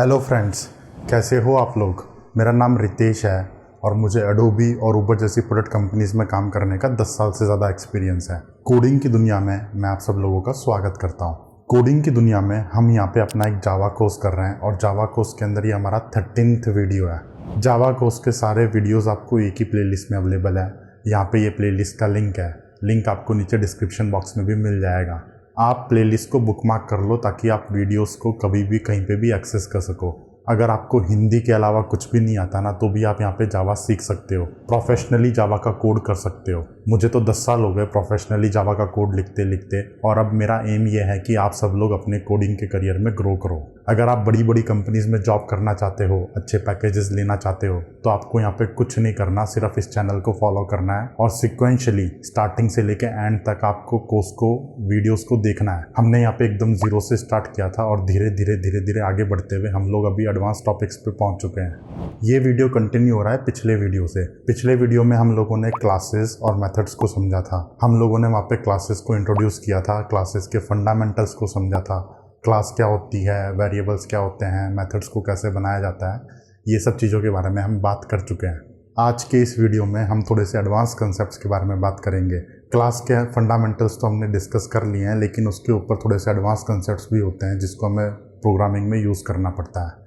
Hello friends, कैसे हो आप लोग। मेरा नाम रितेश है और मुझे एडोबी और ऊबर जैसी प्रोडक्ट कंपनीज में काम करने का 10 साल से ज़्यादा एक्सपीरियंस है। कोडिंग की दुनिया में मैं आप सब लोगों का स्वागत करता हूँ। कोडिंग की दुनिया में हम यहाँ पे अपना एक जावा कोर्स कर रहे हैं और जावा कोर्स के अंदर ये हमारा 13th वीडियो है। जावा कोर्स के सारे वीडियोज़ आपको एक ही प्लेलिस्ट में अवेलेबल है। यहाँ पे ये प्लेलिस्ट का लिंक आपको नीचे डिस्क्रिप्शन बॉक्स में भी मिल जाएगा। आप प्लेलिस्ट को बुकमार्क कर लो ताकि आप वीडियोस को कभी भी कहीं पे भी एक्सेस कर सको। अगर आपको हिंदी के अलावा कुछ भी नहीं आता ना, तो भी आप यहाँ पे जावा सीख सकते हो, प्रोफेशनली जावा का कोड कर सकते हो। मुझे तो 10 साल हो गए प्रोफेशनली जावा का कोड लिखते लिखते, और अब मेरा एम ये है कि आप सब लोग अपने कोडिंग के करियर में ग्रो करो। अगर आप बड़ी बड़ी कंपनीज में जॉब करना चाहते हो, अच्छे पैकेजेस लेना चाहते हो, तो आपको यहाँ पे कुछ नहीं करना, सिर्फ इस चैनल को फॉलो करना है और सिक्वेंशली स्टार्टिंग से लेके एंड तक आपको कोर्स को, वीडियोस को देखना है। हमने यहाँ पे एकदम जीरो से स्टार्ट किया था और धीरे धीरे आगे बढ़ते हुए हम लोग अभी एडवांस टॉपिक्स पे पहुंच चुके हैं। ये वीडियो कंटिन्यू हो रहा है पिछले वीडियो से। पिछले वीडियो में हम लोगों ने क्लासेस और मेथड्स को समझा था। हम लोगों ने वहाँ पे क्लासेस को इंट्रोड्यूस किया था, क्लासेस के फंडामेंटल्स को समझा था, क्लास क्या होती है, वेरिएबल्स क्या होते हैं, मेथड्स को कैसे बनाया जाता है, ये सब चीज़ों के बारे में हम बात कर चुके हैं। आज के इस वीडियो में हम थोड़े से एडवांस कंसेप्ट्स के बारे में बात करेंगे। क्लास के फंडामेंटल्स तो हमने डिस्कस कर लिए हैं, लेकिन उसके ऊपर थोड़े से एडवांस कंसेप्ट्स भी होते हैं जिसको हमें प्रोग्रामिंग में यूज़ करना पड़ता है।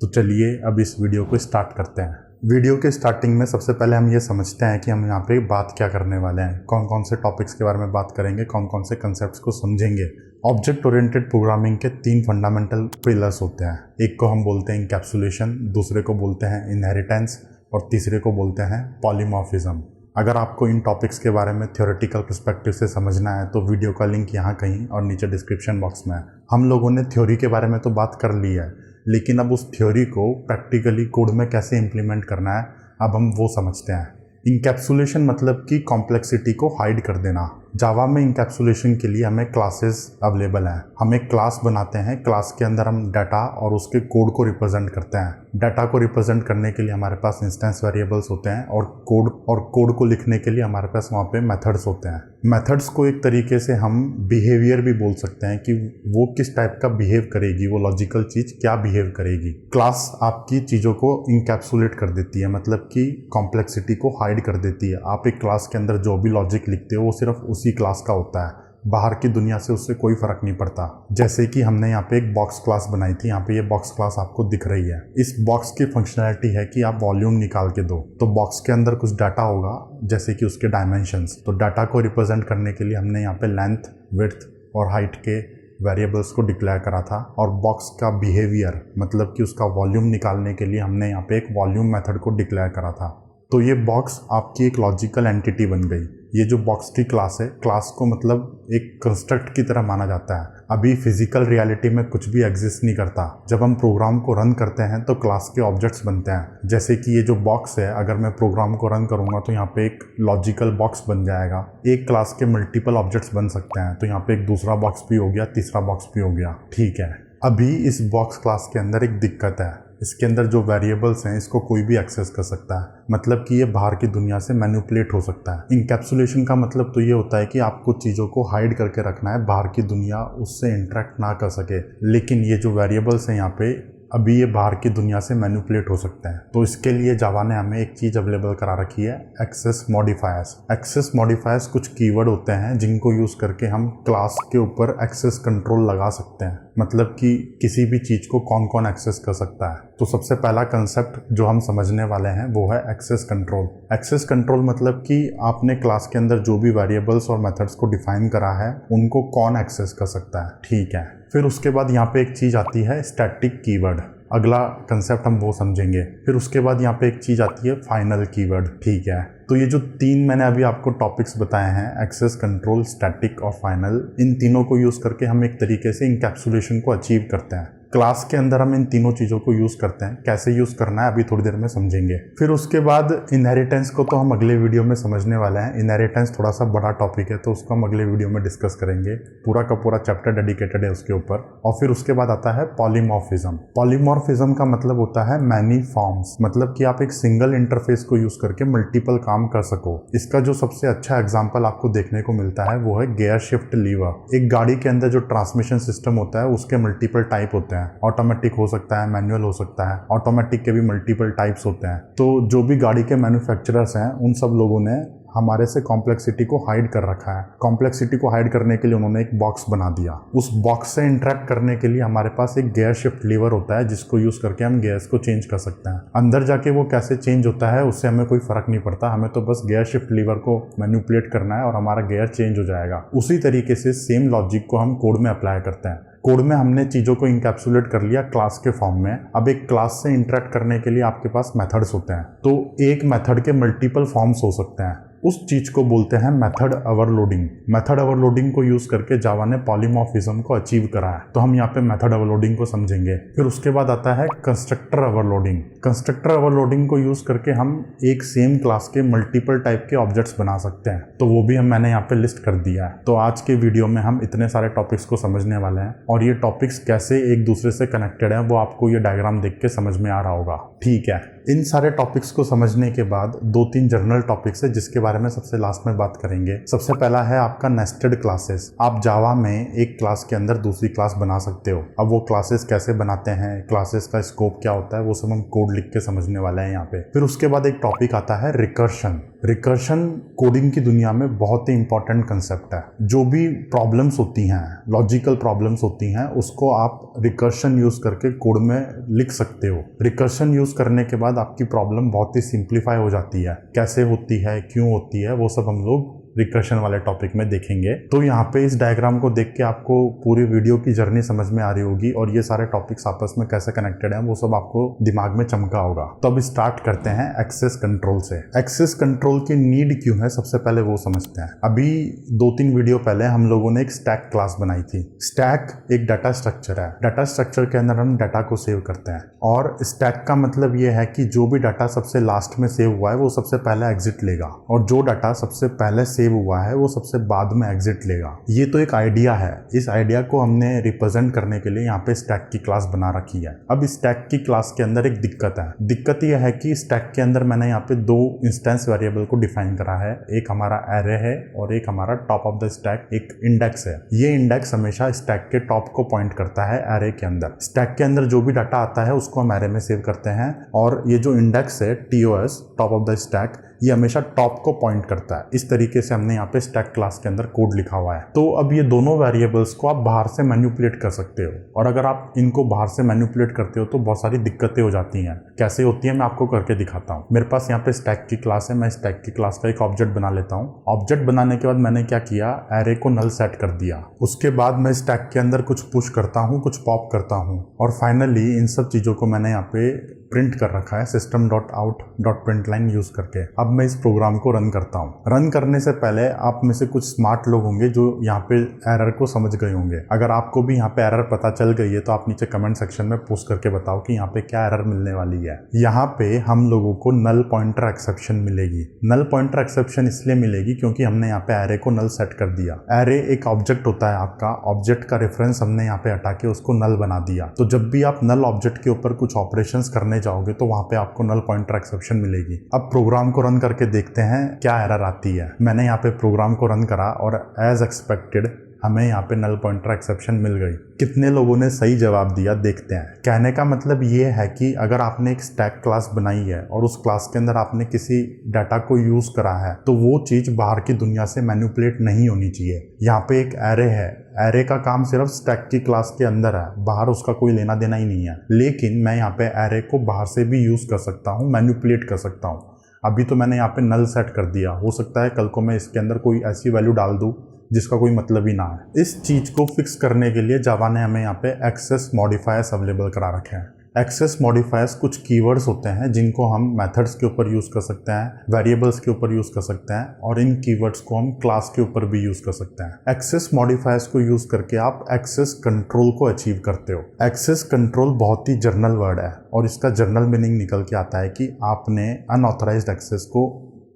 तो चलिए अब इस वीडियो को स्टार्ट करते हैं। वीडियो के स्टार्टिंग में सबसे पहले हम ये समझते हैं कि हम यहाँ पे बात क्या करने वाले हैं, कौन कौन से टॉपिक्स के बारे में बात करेंगे, कौन कौन से कंसेप्ट्स को समझेंगे। ऑब्जेक्ट ओरिएंटेड प्रोग्रामिंग के 3 फंडामेंटल पिलर्स होते हैं। एक को हम बोलते हैं इंकैप्सुलेशन, दूसरे को बोलते हैं इनहेरिटेंस और तीसरे को बोलते हैं पॉलीमॉर्फिज्म। अगर आपको इन टॉपिक्स के बारे में थ्योरेटिकल पर्सपेक्टिव से समझना है तो वीडियो का लिंक यहाँ कहीं और नीचे डिस्क्रिप्शन बॉक्स में है। हम लोगों ने थ्योरी के बारे में तो बात कर ली है, लेकिन अब उस थ्योरी को प्रैक्टिकली कोड में कैसे इम्प्लीमेंट करना है, अब हम वो समझते हैं। इंकैप्सुलेशन मतलब कि कॉम्प्लेक्सिटी को हाइड कर देना। जावा में इंकैप्सुलेशन के लिए हमें क्लासेस अवेलेबल हैं। हम एक क्लास बनाते हैं, क्लास के अंदर हम डाटा और उसके कोड को रिप्रेजेंट करते हैं। डाटा को रिप्रेजेंट करने के लिए हमारे पास इंस्टेंस वेरिएबल्स होते हैं और कोड को लिखने के लिए हमारे पास वहाँ पे मेथड्स होते हैं। मेथड्स को एक तरीके से हम बिहेवियर भी बोल सकते हैं कि वो किस टाइप का बिहेव करेगी, वो लॉजिकल चीज़ क्या बिहेव करेगी। क्लास आपकी चीज़ों को इंकैप्सुलेट कर देती है, मतलब कि कॉम्प्लेक्सिटी को हाइड कर देती है। आप एक क्लास के अंदर जो भी लॉजिक लिखते हो वो सिर्फ उसी क्लास का होता है, बाहर की दुनिया से उससे कोई फर्क नहीं पड़ता। जैसे कि हमने यहाँ पे एक बॉक्स क्लास बनाई थी, यहाँ पे ये बॉक्स क्लास आपको दिख रही है। इस बॉक्स की फंक्शनैलिटी है कि आप वॉल्यूम निकाल के दो, तो बॉक्स के अंदर कुछ डाटा होगा जैसे कि उसके डायमेंशंस। तो डाटा को रिप्रेजेंट करने के लिए हमने यहाँ पे लेंथ, विड्थ और हाइट के वेरिएबल्स को डिक्लेयर करा था। और बॉक्स का बिहेवियर मतलब कि उसका वॉल्यूम निकालने के लिए हमने यहाँ पे एक वॉल्यूम मेथड को डिक्लेयर करा था। तो ये बॉक्स आपकी एक लॉजिकल एंटिटी बन गई। ये जो बॉक्स की क्लास है, क्लास को मतलब एक कंस्ट्रक्ट की तरह माना जाता है। अभी फिजिकल रियलिटी में कुछ भी एग्जिस्ट नहीं करता। जब हम प्रोग्राम को रन करते हैं तो क्लास के ऑब्जेक्ट्स बनते हैं। जैसे कि ये जो बॉक्स है, अगर मैं प्रोग्राम को रन करूंगा तो यहाँ पे एक लॉजिकल बॉक्स बन जाएगा। एक क्लास के मल्टीपल ऑब्जेक्ट्स बन सकते हैं, तो यहाँ पे एक दूसरा बॉक्स भी हो गया, तीसरा बॉक्स भी हो गया। ठीक है, अभी इस बॉक्स क्लास के अंदर एक दिक्कत है। इसके अंदर जो वेरिएबल्स हैं इसको कोई भी एक्सेस कर सकता है, मतलब कि ये बाहर की दुनिया से मैनिपुलेट हो सकता है। इंकैप्सुलेशन का मतलब तो ये होता है कि आपको चीज़ों को हाइड करके रखना है, बाहर की दुनिया उससे इंटरेक्ट ना कर सके। लेकिन ये जो वेरिएबल्स हैं यहाँ पे, अभी ये बाहर की दुनिया से मैनिपुलेट हो सकते हैं। तो इसके लिए जावा ने हमें एक चीज़ अवेलेबल करा रखी है, एक्सेस मॉडिफायर्स। एक्सेस मॉडिफायर्स कुछ कीवर्ड होते हैं जिनको यूज़ करके हम क्लास के ऊपर एक्सेस कंट्रोल लगा सकते हैं, मतलब कि किसी भी चीज़ को कौन कौन एक्सेस कर सकता है। तो सबसे पहला कंसेप्ट जो हम समझने वाले हैं वो है एक्सेस कंट्रोल। एक्सेस कंट्रोल मतलब कि आपने क्लास के अंदर जो भी वेरिएबल्स और मेथड्स को डिफाइन करा है उनको कौन एक्सेस कर सकता है। ठीक है, फिर उसके बाद यहाँ पे एक चीज़ आती है स्टैटिक कीवर्ड। अगला कंसेप्ट हम वो समझेंगे। फिर उसके बाद यहाँ पे एक चीज़ आती है फाइनल कीवर्ड। ठीक है, तो ये जो 3 मैंने अभी आपको टॉपिक्स बताए हैं, एक्सेस कंट्रोल, स्टैटिक और फाइनल, इन तीनों को यूज़ करके हम एक तरीके से इंकैप्सुलेशन को अचीव करते हैं। क्लास के अंदर हम इन तीनों चीज़ों को यूज़ करते हैं। कैसे यूज़ करना है अभी थोड़ी देर में समझेंगे। फिर उसके बाद इनहेरिटेंस को तो हम अगले वीडियो में समझने वाले हैं। इनहेरिटेंस थोड़ा सा बड़ा टॉपिक है तो उसको हम अगले वीडियो में डिस्कस करेंगे। पूरा का पूरा चैप्टर डेडिकेटेड है उसके ऊपर। और फिर उसके बाद आता है पॉलीमॉर्फिज्म। पॉलीमॉर्फिज्म का मतलब होता है मैनी फॉर्म्स, मतलब कि आप एक सिंगल इंटरफेस को यूज़ करके मल्टीपल काम कर सको। इसका जो सबसे अच्छा एग्जाम्पल आपको देखने को मिलता है वो है गियर शिफ्ट लीवर। एक गाड़ी के अंदर जो ट्रांसमिशन सिस्टम होता है उसके मल्टीपल टाइप होते हैं। हैं, ऑटोमेटिक हो सकता है, मैनुअल हो सकता है। ऑटोमेटिक के भी मल्टीपल टाइप्स होते हैं। तो जो भी गाड़ी के मैन्युफैक्चरर्स हैं उन सब लोगों ने हमारे से कॉम्प्लेक्सिटी को हाइड कर रखा है। कॉम्प्लेक्सिटी को हाइड करने के लिए उन्होंने एक बॉक्स बना दिया। उस बॉक्स से इंटरेक्ट करने के लिए हमारे पास एक गियर शिफ्ट लीवर होता है जिसको यूज करके हम गियर्स को चेंज कर सकते हैं। अंदर जाके वो कैसे चेंज होता है उससे हमें कोई फर्क नहीं पड़ता, हमें तो बस गियर शिफ्ट लीवर को मैनिपुलेट करना है और हमारा गियर चेंज हो जाएगा। उसी तरीके से सेम लॉजिक को हम कोड में अप्लाई करते हैं। कोड में हमने चीज़ों को इंकैप्सुलेट कर लिया क्लास के फॉर्म में। अब एक क्लास से इंटरेक्ट करने के लिए आपके पास मेथड्स होते हैं, तो एक मेथड के मल्टीपल फॉर्म्स हो सकते हैं। उस चीज को बोलते हैं मेथड ओवरलोडिंग। मेथड ओवरलोडिंग को यूज करके जावा ने पॉलीमॉर्फिज्म को अचीव करा है, तो हम यहाँ पे मेथड ओवरलोडिंग को समझेंगे। फिर उसके बाद आता है कंस्ट्रक्टर ओवरलोडिंग। कंस्ट्रक्टर ओवरलोडिंग को यूज करके हम एक सेम क्लास के मल्टीपल टाइप के ऑब्जेक्ट्स बना सकते हैं, तो वो भी मैंने यहाँ पे लिस्ट कर दिया है। तो आज के वीडियो में हम इतने सारे टॉपिक्स को समझने वाले हैं और ये टॉपिक्स कैसे एक दूसरे से कनेक्टेड है वो आपको ये डायग्राम देख के समझ में आ रहा होगा। ठीक है, इन सारे टॉपिक्स को समझने के बाद 2-3 जनरल टॉपिक्स है जिसके बारे में सबसे लास्ट में बात करेंगे। सबसे पहला है आपका नेस्टेड क्लासेस। आप जावा में एक क्लास के अंदर दूसरी क्लास बना सकते हो। अब वो क्लासेस कैसे बनाते हैं, क्लासेस का स्कोप क्या होता है, वो सब हम कोड लिख के समझने वाले हैं यहाँ पे। फिर उसके बाद एक टॉपिक आता है रिकर्शन। रिकर्शन कोडिंग की दुनिया में बहुत ही इंपॉर्टेंट कंसेप्ट है। जो भी प्रॉब्लम्स होती हैं, लॉजिकल प्रॉब्लम्स होती हैं, उसको आप रिकर्शन यूज करके कोड में लिख सकते हो। रिकर्शन यूज करने के बाद आपकी प्रॉब्लम बहुत ही सिंप्लीफाई हो जाती है। कैसे होती है, क्यों होती है, वो सब हम लोग रिकर्शन वाले टॉपिक में देखेंगे। तो यहाँ पे इस डायग्राम को देख के आपको पूरी वीडियो की जर्नी समझ में आ रही होगी और ये सारे टॉपिक्स आपस में कैसे कनेक्टेड हैं वो सब आपको दिमाग में चमका होगा। तो अब स्टार्ट करते हैं एक्सेस कंट्रोल से। एक्सेस कंट्रोल की नीड क्यों है सबसे पहले वो समझते हैं। अभी 2-3 वीडियो पहले हम लोगों ने एक स्टैक क्लास बनाई थी। स्टैक एक डाटा स्ट्रक्चर है। डाटा स्ट्रक्चर के अंदर हम डाटा को सेव करते हैं और स्टैक का मतलब ये है कि जो भी डाटा सबसे लास्ट में सेव हुआ है वो सबसे पहले एग्जिट लेगा और जो डाटा सबसे पहले सेव हुआ है वो सबसे बाद में एग्जिट लेगा। ये तो एक आइडिया है। इस आइडिया को हमने रिप्रेजेंट करने के लिए यहाँ पे स्टैक की क्लास बना रखी है। अब स्टैक की क्लास के अंदर एक दिक्कत है। दिक्कत यह है कि स्टैक के अंदर मैंने यहाँ पे 2 इंस्टेंस वेरिएबल को डिफाइन करा है। एक हमारा एरे है और एक हमारा टॉप ऑफ द स्टैक एक इंडेक्स है। ये इंडेक्स हमेशा स्टैक के टॉप को पॉइंट करता है एरे के अंदर। स्टैक के अंदर जो भी डाटा आता है उसको हम एरे में सेव करते हैं और ये जो इंडेक्स है TOS top of the stack, ये हमेशा टॉप को पॉइंट करता है। इस तरीके से हमने यहाँ पे स्टैक क्लास के अंदर कोड लिखा हुआ है। तो अब ये दोनों वेरिएबल्स को आप बाहर से मैनिपुलेट कर सकते हो और अगर आप इनको बाहर से मैनिपुलेट करते हो तो बहुत सारी दिक्कतें हो जाती हैं। कैसे होती है मैं आपको करके दिखाता हूँ। मेरे पास यहाँ पे स्टैक की क्लास है। मैं स्टैक की क्लास का एक ऑब्जेक्ट बना लेता हूँ। ऑब्जेक्ट बनाने के बाद मैंने क्या किया, एरे को नल सेट कर दिया। उसके बाद मैं स्टैक के अंदर कुछ पुश करता हूँ, कुछ पॉप करता हूँ और फाइनली इन सब चीज़ों को मैंने यहाँ पे प्रिंट कर रखा है system.out.println यूज करके। अब मैं इस प्रोग्राम को रन करता हूँ। रन करने से पहले आप में से कुछ स्मार्ट लोग होंगे जो यहाँ पे एरर को समझ गए होंगे। अगर आपको भी यहाँ पे एरर पता चल गई है तो आप नीचे कमेंट सेक्शन में पोस्ट करके बताओ कि यहाँ पे क्या एरर मिलने वाली है। यहाँ पे हम लोगों को नल पॉइंटर एक्सेप्शन मिलेगी। नल पॉइंटर एक्सेप्शन इसलिए मिलेगी क्योंकि हमने यहाँ पे एरे को नल सेट कर दिया। एरे एक ऑब्जेक्ट होता है आपका, ऑब्जेक्ट का रेफरेंस हमने यहाँ पे हटा के उसको नल बना दिया। तो जब भी आप नल ऑब्जेक्ट के ऊपर कुछ ऑपरेशंस करने जाओगे तो वहां पे आपको नल पॉइंटर एक्सेप्शन मिलेगी। अब प्रोग्राम को रन करके देखते हैं क्या एरर आती है। मैंने यहाँ पे प्रोग्राम को रन करा और एज एक्सपेक्टेड हमें यहाँ पे नल पॉइंटर एक्सेप्शन मिल गई। कितने लोगों ने सही जवाब दिया देखते हैं। कहने का मतलब ये है कि अगर आपने एक स्टैक क्लास बनाई है और उस क्लास के अंदर आपने किसी डाटा को यूज करा है तो वो चीज बाहर की दुनिया से मैनिपुलेट नहीं होनी चाहिए। यहाँ पे एक एरे है, एरे का काम सिर्फ स्टैक की क्लास के अंदर है, बाहर उसका कोई लेना देना ही नहीं है। लेकिन मैं यहाँ पे एरे को बाहर से भी यूज कर सकता हूँ, मैनिपुलेट कर सकता हूँ। अभी तो मैंने यहाँ पे नल सेट कर दिया, हो सकता है कल को मैं इसके अंदर कोई ऐसी वैल्यू डाल दूँ जिसका कोई मतलब ही ना है। इस चीज को फिक्स करने के लिए जावा ने हमें यहाँ पे एक्सेस मॉडिफायर्स अवेलेबल करा रखे हैं। एक्सेस मॉडिफायर्स कुछ कीवर्ड्स होते हैं जिनको हम मेथड्स के ऊपर यूज कर सकते हैं, वेरिएबल्स के ऊपर यूज कर सकते हैं और इन कीवर्ड्स को हम क्लास के ऊपर भी यूज कर सकते हैं। एक्सेस मॉडिफायर्स को यूज करके आप एक्सेस कंट्रोल को अचीव करते हो। एक्सेस कंट्रोल बहुत ही जर्नल वर्ड है और इसका जर्नल मीनिंग निकल के आता है कि आपने अनऑथराइज्ड एक्सेस को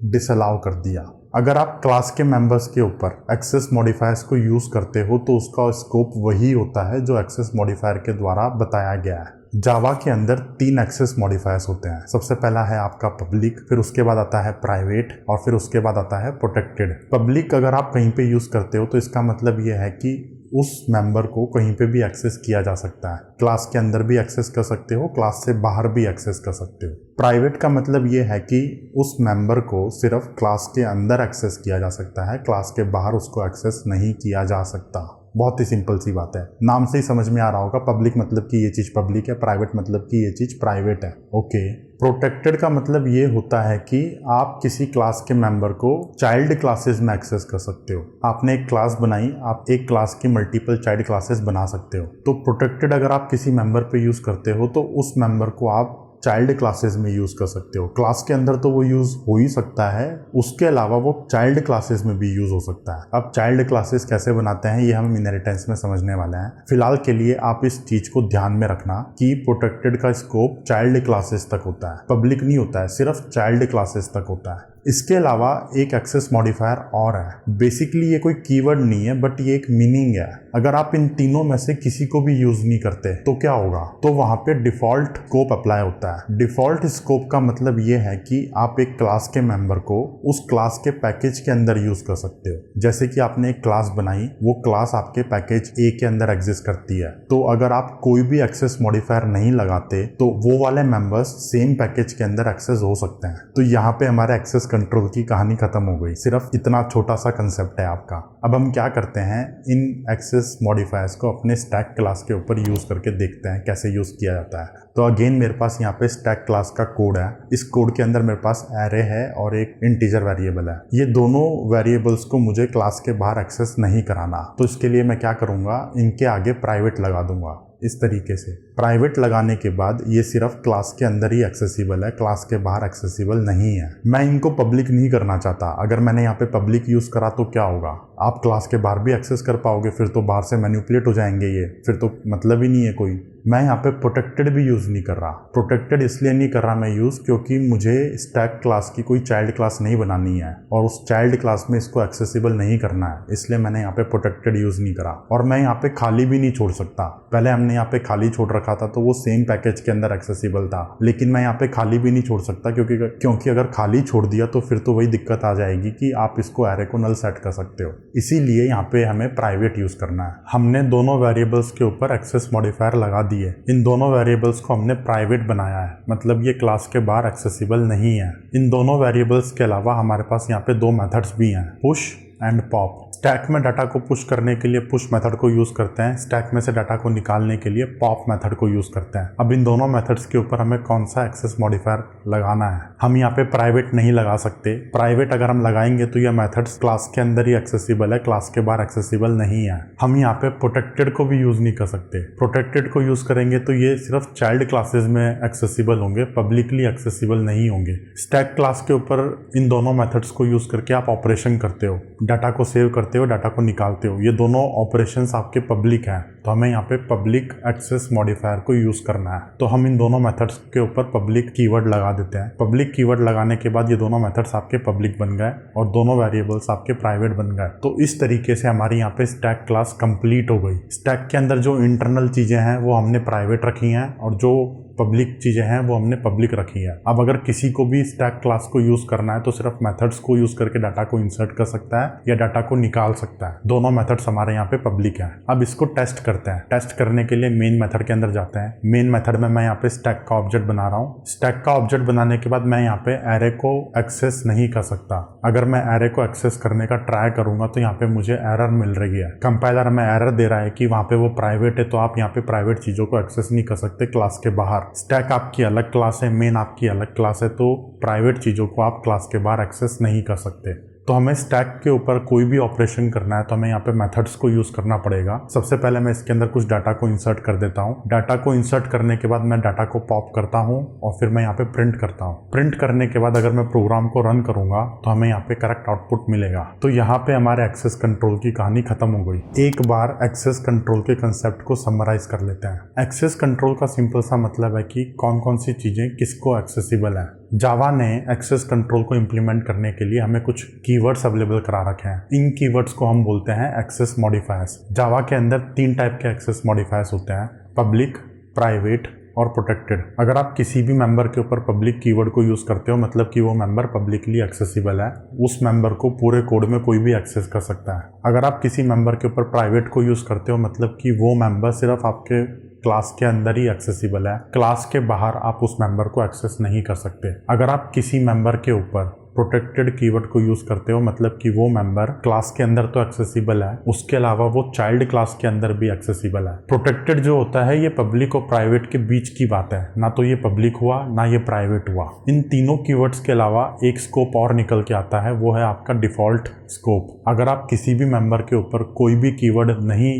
डिसअलाउ कर दिया। अगर आप क्लास के मेंबर्स के ऊपर एक्सेस मॉडिफायर्स को यूज करते हो तो उसका स्कोप वही होता है जो एक्सेस मॉडिफायर के द्वारा बताया गया है। जावा के अंदर 3 एक्सेस मॉडिफायर्स होते हैं। सबसे पहला है आपका पब्लिक, फिर उसके बाद आता है प्राइवेट और फिर उसके बाद आता है प्रोटेक्टेड। पब्लिक अगर आप कहीं पे यूज करते हो तो इसका मतलब ये है कि उस मेंबर को कहीं पे भी एक्सेस किया जा सकता है। क्लास के अंदर भी एक्सेस कर सकते हो, क्लास से बाहर भी एक्सेस कर सकते हो। प्राइवेट का मतलब ये है कि उस मेंबर को सिर्फ क्लास के अंदर एक्सेस किया जा सकता है, क्लास के बाहर उसको एक्सेस नहीं किया जा सकता। बहुत ही सिंपल सी बात है, नाम से ही समझ में आ रहा होगा। पब्लिक मतलब कि ये चीज़ पब्लिक है, प्राइवेट मतलब कि ये चीज़ प्राइवेट है। ओके। प्रोटेक्टेड का मतलब ये होता है कि आप किसी क्लास के मेंबर को चाइल्ड क्लासेस में एक्सेस कर सकते हो। आपने एक क्लास बनाई, आप एक क्लास की मल्टीपल चाइल्ड क्लासेस बना सकते हो। तो प्रोटेक्टेड अगर आप किसी मेंबर पे यूज़ करते हो तो उस मेंबर को आप चाइल्ड क्लासेस में यूज़ कर सकते हो। क्लास के अंदर तो वो यूज़ हो ही सकता है, उसके अलावा वो चाइल्ड क्लासेस में भी यूज़ हो सकता है। अब चाइल्ड क्लासेस कैसे बनाते हैं ये हम इनहेरिटेंस में समझने वाले हैं। फिलहाल के लिए आप इस चीज़ को ध्यान में रखना कि प्रोटेक्टेड का स्कोप चाइल्ड क्लासेस तक होता है, पब्लिक नहीं होता है, सिर्फ चाइल्ड क्लासेस तक होता है। इसके अलावा एक एक्सेस मॉडिफायर और है। बेसिकली ये कोई कीवर्ड नहीं है, बट ये एक मीनिंग है। अगर आप इन तीनों में से किसी को भी यूज नहीं करते तो क्या होगा, तो वहां पे डिफॉल्ट स्कोप अप्लाई होता है। डिफॉल्ट स्कोप का मतलब ये है कि आप एक क्लास के मेंबर को उस क्लास के पैकेज के अंदर यूज कर सकते हो। जैसे कि आपने एक क्लास बनाई, वो क्लास आपके पैकेज ए के अंदर एग्जिस्ट करती है, तो अगर आप कोई भी एक्सेस मॉडिफायर नहीं लगाते तो वो वाले मेंबर्स सेम पैकेज के अंदर एक्सेस हो सकते हैं। तो यहाँ पे हमारे एक्सेस कंट्रोल की कहानी खत्म हो गई। सिर्फ इतना छोटा सा कंसेप्ट है आपका। अब हम क्या करते हैं, इन एक्सेस मॉडिफायर्स को अपने स्टैक क्लास के ऊपर यूज करके देखते हैं कैसे यूज किया जाता है। तो अगेन मेरे पास यहाँ पे स्टैक क्लास का कोड है। इस कोड के अंदर मेरे पास एरे है और एक इंटीजर वेरिएबल है। ये दोनों वेरिएबल्स को मुझे क्लास के बाहर एक्सेस नहीं कराना, तो इसके लिए मैं क्या करूँगा, इनके आगे प्राइवेट लगा दूंगा। इस तरीके से प्राइवेट लगाने के बाद ये सिर्फ क्लास के अंदर ही एक्सेसिबल है, क्लास के बाहर एक्सेसिबल नहीं है। मैं इनको पब्लिक नहीं करना चाहता। अगर मैंने यहाँ पे पब्लिक यूज करा तो क्या होगा, आप क्लास के बाहर भी एक्सेस कर पाओगे, फिर तो बाहर से मैनिपुलेट हो जाएंगे ये, फिर तो मतलब ही नहीं है कोई। मैं यहाँ पे प्रोटेक्टेड भी यूज नहीं कर रहा। प्रोटेक्टेड इसलिए नहीं कर रहा मैं यूज, क्योंकि मुझे स्टैक क्लास की कोई चाइल्ड क्लास नहीं बनानी है और उस चाइल्ड क्लास में इसको एक्सेसिबल नहीं करना है, इसलिए मैंने यहाँ पे प्रोटेक्टेड यूज नहीं करा। और मैं यहाँ पे खाली भी नहीं छोड़ सकता। पहले हमने यहाँ पे खाली छोड़ रखा था तो वो सेम पैकेज के अंदर एक्सेसिबल था, लेकिन मैं यहाँ पे खाली भी नहीं छोड़ सकता क्योंकि अगर खाली छोड़ दिया तो फिर तो वही दिक्कत आ जाएगी कि आप इसको एरे को नल सेट कर सकते हो। इसीलिए यहाँ पे हमें प्राइवेट यूज करना है। हमने दोनों वेरिएबल्स के ऊपर एक्सेस मॉडिफायर लगा दिए। इन दोनों वेरिएबल्स को हमने प्राइवेट बनाया है, मतलब ये क्लास के बाहर एक्सेसिबल नहीं है। इन दोनों वेरिएबल्स के अलावा हमारे पास यहाँ पे दो मेथड्स भी हैं, पुश एंड पॉप। स्टैक में डाटा को पुश करने के लिए पुश मेथड को यूज करते हैं, स्टैक में से डाटा को निकालने के लिए पॉप मेथड को यूज करते हैं। अब इन दोनों मेथड्स के ऊपर हमें कौन सा एक्सेस मॉडिफायर लगाना है। हम यहाँ पे प्राइवेट नहीं लगा सकते। प्राइवेट अगर हम लगाएंगे तो यह मेथड्स क्लास के अंदर ही एक्सेसिबल है, क्लास के बाहर एक्सेसिबल नहीं है। हम यहाँ पे प्रोटेक्टेड को भी यूज नहीं कर सकते। प्रोटेक्टेड को यूज करेंगे तो ये सिर्फ चाइल्ड क्लासेस में एक्सेसिबल होंगे, पब्लिकली एक्सेसिबल नहीं होंगे। स्टैक क्लास के ऊपर इन दोनों मेथड्स को यूज करके आप ऑपरेशन करते हो, डाटा को सेव करते हो, डाटा को निकालते हो। ये दोनों ऑपरेशंस आपके पब्लिक हैं, तो हमें यहाँ पे पब्लिक एक्सेस मॉडिफायर को यूज करना है। तो हम इन दोनों मेथड्स के ऊपर पब्लिक कीवर्ड लगा देते हैं। पब्लिक कीवर्ड लगाने के बाद ये दोनों मेथड्स आपके पब्लिक बन गए और दोनों वेरिएबल्स आपके प्राइवेट बन गए। तो इस तरीके से हमारी यहाँ पे स्टैक क्लास कंप्लीट हो गई। स्टैक के अंदर जो इंटरनल चीजें हैं वो हमने प्राइवेट रखी हैं और जो पब्लिक चीजें हैं वो हमने पब्लिक रखी है। अब अगर किसी को भी स्टैक क्लास को यूज करना है तो सिर्फ मेथड्स को यूज करके डाटा को इंसर्ट कर सकता है या डाटा को निकाल सकता है। दोनों मेथड्स हमारे यहाँ पे पब्लिक हैं। अब इसको टेस्ट करते हैं। टेस्ट करने के लिए मेन मेथड के अंदर जाते हैं। मेन मेथड में मैं यहाँ पे स्टैक का ऑब्जेक्ट बना रहा हूँ। स्टैक का ऑब्जेक्ट बनाने के बाद मैं यहाँ पे एरे को एक्सेस नहीं कर सकता। अगर मैं एरे को एक्सेस करने का ट्राई करूंगा तो यहाँ पे मुझे एरर मिल रही है। कंपाइलर हमें एरर दे रहा है कि वहाँ पे वो प्राइवेट है, तो आप यहाँ पे प्राइवेट चीजों को एक्सेस नहीं कर सकते क्लास के बाहर। स्टैक आपकी अलग क्लास है, मेन आपकी अलग क्लास है, तो प्राइवेट चीजों को आप क्लास के बाहर एक्सेस नहीं कर सकते। तो हमें स्टैक के ऊपर कोई भी ऑपरेशन करना है तो हमें यहाँ पे मेथड्स को यूज करना पड़ेगा। सबसे पहले मैं इसके अंदर कुछ डाटा को इंसर्ट कर देता हूँ। डाटा को इंसर्ट करने के बाद मैं डाटा को पॉप करता हूँ और फिर मैं यहाँ पे प्रिंट करता हूँ। प्रिंट करने के बाद अगर मैं प्रोग्राम को रन करूंगा तो हमें यहाँ पे करेक्ट आउटपुट मिलेगा। तो यहाँ पे हमारे एक्सेस कंट्रोल की कहानी खत्म हो गई। एक बार एक्सेस कंट्रोल के कंसेप्ट को समराइज कर लेते हैं। एक्सेस कंट्रोल का सिंपल सा मतलब है कि कौन कौन सी चीजें किसको एक्सेसिबल है। जावा ने एक्सेस कंट्रोल को इम्प्लीमेंट करने के लिए हमें कुछ कीवर्ड्स अवेलेबल करा रखे हैं। इन कीवर्ड्स को हम बोलते हैं एक्सेस मॉडिफायर्स। जावा के अंदर 3 टाइप के एक्सेस मॉडिफायर्स होते हैं, पब्लिक, प्राइवेट और प्रोटेक्टेड। अगर आप किसी भी मेंबर के ऊपर पब्लिक कीवर्ड को यूज़ करते हो मतलब कि वो मेंबर पब्लिकली एक्सेसिबल है, उस मेंबर को पूरे कोड में कोई भी एक्सेस कर सकता है। अगर आप किसी मेंबर के ऊपर प्राइवेट को यूज़ करते हो मतलब कि वो मेंबर सिर्फ आपके क्लास के अंदर ही एक्सेसिबल है, क्लास के बाहर आप उस मेंबर को एक्सेस नहीं कर सकते। अगर आप किसी मेंबर के ऊपर प्रोटेक्टेड कीवर्ड को यूज़ करते हो मतलब कि वो मेंबर क्लास के अंदर तो एक्सेसिबल है, उसके अलावा वो चाइल्ड क्लास के अंदर भी एक्सेसिबल है। प्रोटेक्टेड जो होता है ये पब्लिक और प्राइवेट के बीच की बात है, ना तो ये पब्लिक हुआ ना ये प्राइवेट हुआ। इन तीनों कीवर्ड्स के अलावा एक स्कोप और निकल के आता है, वो है आपका डिफ़ॉल्ट स्कोप। अगर आप किसी भी मेंबर के ऊपर कोई भी कीवर्ड नहीं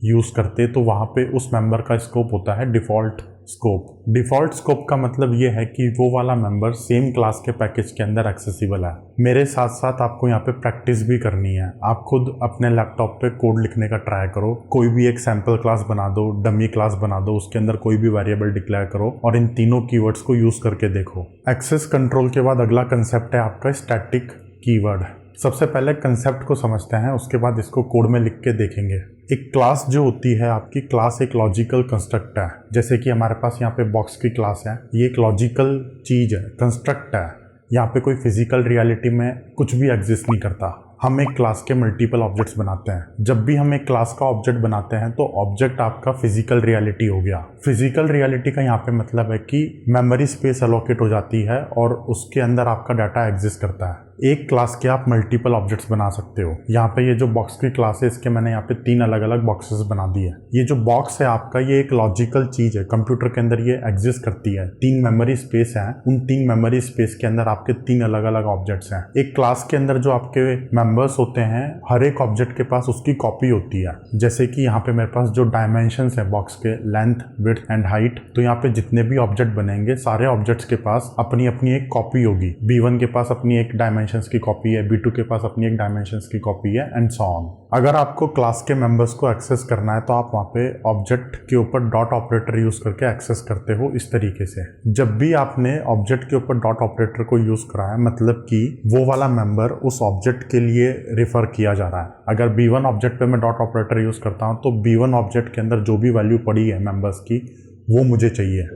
यूज़ करते तो वहाँ पे उस मेंबर का स्कोप होता है डिफ़ॉल्ट स्कोप। डिफ़ॉल्ट स्कोप का मतलब ये है कि वो वाला मेंबर सेम क्लास के पैकेज के अंदर एक्सेसिबल है। मेरे साथ साथ आपको यहाँ पे प्रैक्टिस भी करनी है। आप खुद अपने लैपटॉप पे कोड लिखने का ट्राई करो, कोई भी एक सैम्पल क्लास बना दो, डमी क्लास बना दो, उसके अंदर कोई भी वेरिएबल डिक्लेयर करो और इन तीनों कीवर्ड्स को यूज़ करके देखो। एक्सेस कंट्रोल के बाद अगला कंसेप्ट है आपका स्टैटिक कीवर्ड। सबसे पहले कंसेप्ट को समझते हैं, उसके बाद इसको कोड में लिख के देखेंगे। एक क्लास जो होती है आपकी, क्लास एक लॉजिकल कंस्ट्रक्ट है। जैसे कि हमारे पास यहाँ पे बॉक्स की क्लास है, ये एक लॉजिकल चीज़ है, कंस्ट्रक्ट है। यहाँ पे कोई फिजिकल रियलिटी में कुछ भी एग्जिस्ट नहीं करता। हम एक क्लास के मल्टीपल ऑब्जेक्ट्स बनाते हैं। जब भी हम एक क्लास का ऑब्जेक्ट बनाते हैं तो ऑब्जेक्ट आपका फिजिकल रियलिटी हो गया। फिजिकल रियलिटी का यहाँ पे मतलब है कि मेमोरी स्पेस एलोकेट हो जाती है और उसके अंदर आपका डाटा एग्जिस्ट करता है। एक क्लास के आप मल्टीपल ऑब्जेक्ट्स बना सकते हो। यहाँ पे ये जो बॉक्स की क्लास है, इसके मैंने यहाँ पे 3 अलग अलग बॉक्सेस बना दिए। ये जो बॉक्स है आपका, ये एक लॉजिकल चीज है, कंप्यूटर के अंदर ये एग्जिस्ट करती है। 3 मेमोरी स्पेस हैं, उन 3 मेमोरी स्पेस के अंदर आपके 3 अलग अलग ऑब्जेक्ट्स हैं। एक क्लास के अंदर जो आपके मेंबर्स होते हैं, हर एक ऑब्जेक्ट के पास उसकी कॉपी होती है। जैसे कि यहाँ पे मेरे पास जो डायमेंशंस है बॉक्स के, लेंथ, विड्थ एंड हाइट, तो यहाँ पे जितने भी ऑब्जेक्ट बनेंगे सारे ऑब्जेक्ट्स के पास अपनी अपनी एक कॉपी होगी। B1 के पास अपनी एक डायमेंशंस की कॉपी है, B2 के पास अपनी एक डायमेंशंस की कॉपी है एंड सो ऑन। अगर आपको क्लास के मेंबर्स को एक्सेस करना है तो आप वहाँ पे ऑब्जेक्ट के ऊपर डॉट ऑपरेटर यूज करके एक्सेस करते हो इस तरीके से। जब भी आपने ऑब्जेक्ट के ऊपर डॉट ऑपरेटर को यूज करा है मतलब कि वो वाला मेंबर उस ऑब्जेक्ट के लिए रिफर किया जा रहा है। अगर B1 ऑब्जेक्ट पे मैं डॉट ऑपरेटर यूज करता हूँ तो B1 ऑब्जेक्ट के अंदर जो भी वैल्यू पड़ी है मेंबर्स की वो मुझे चाहिए।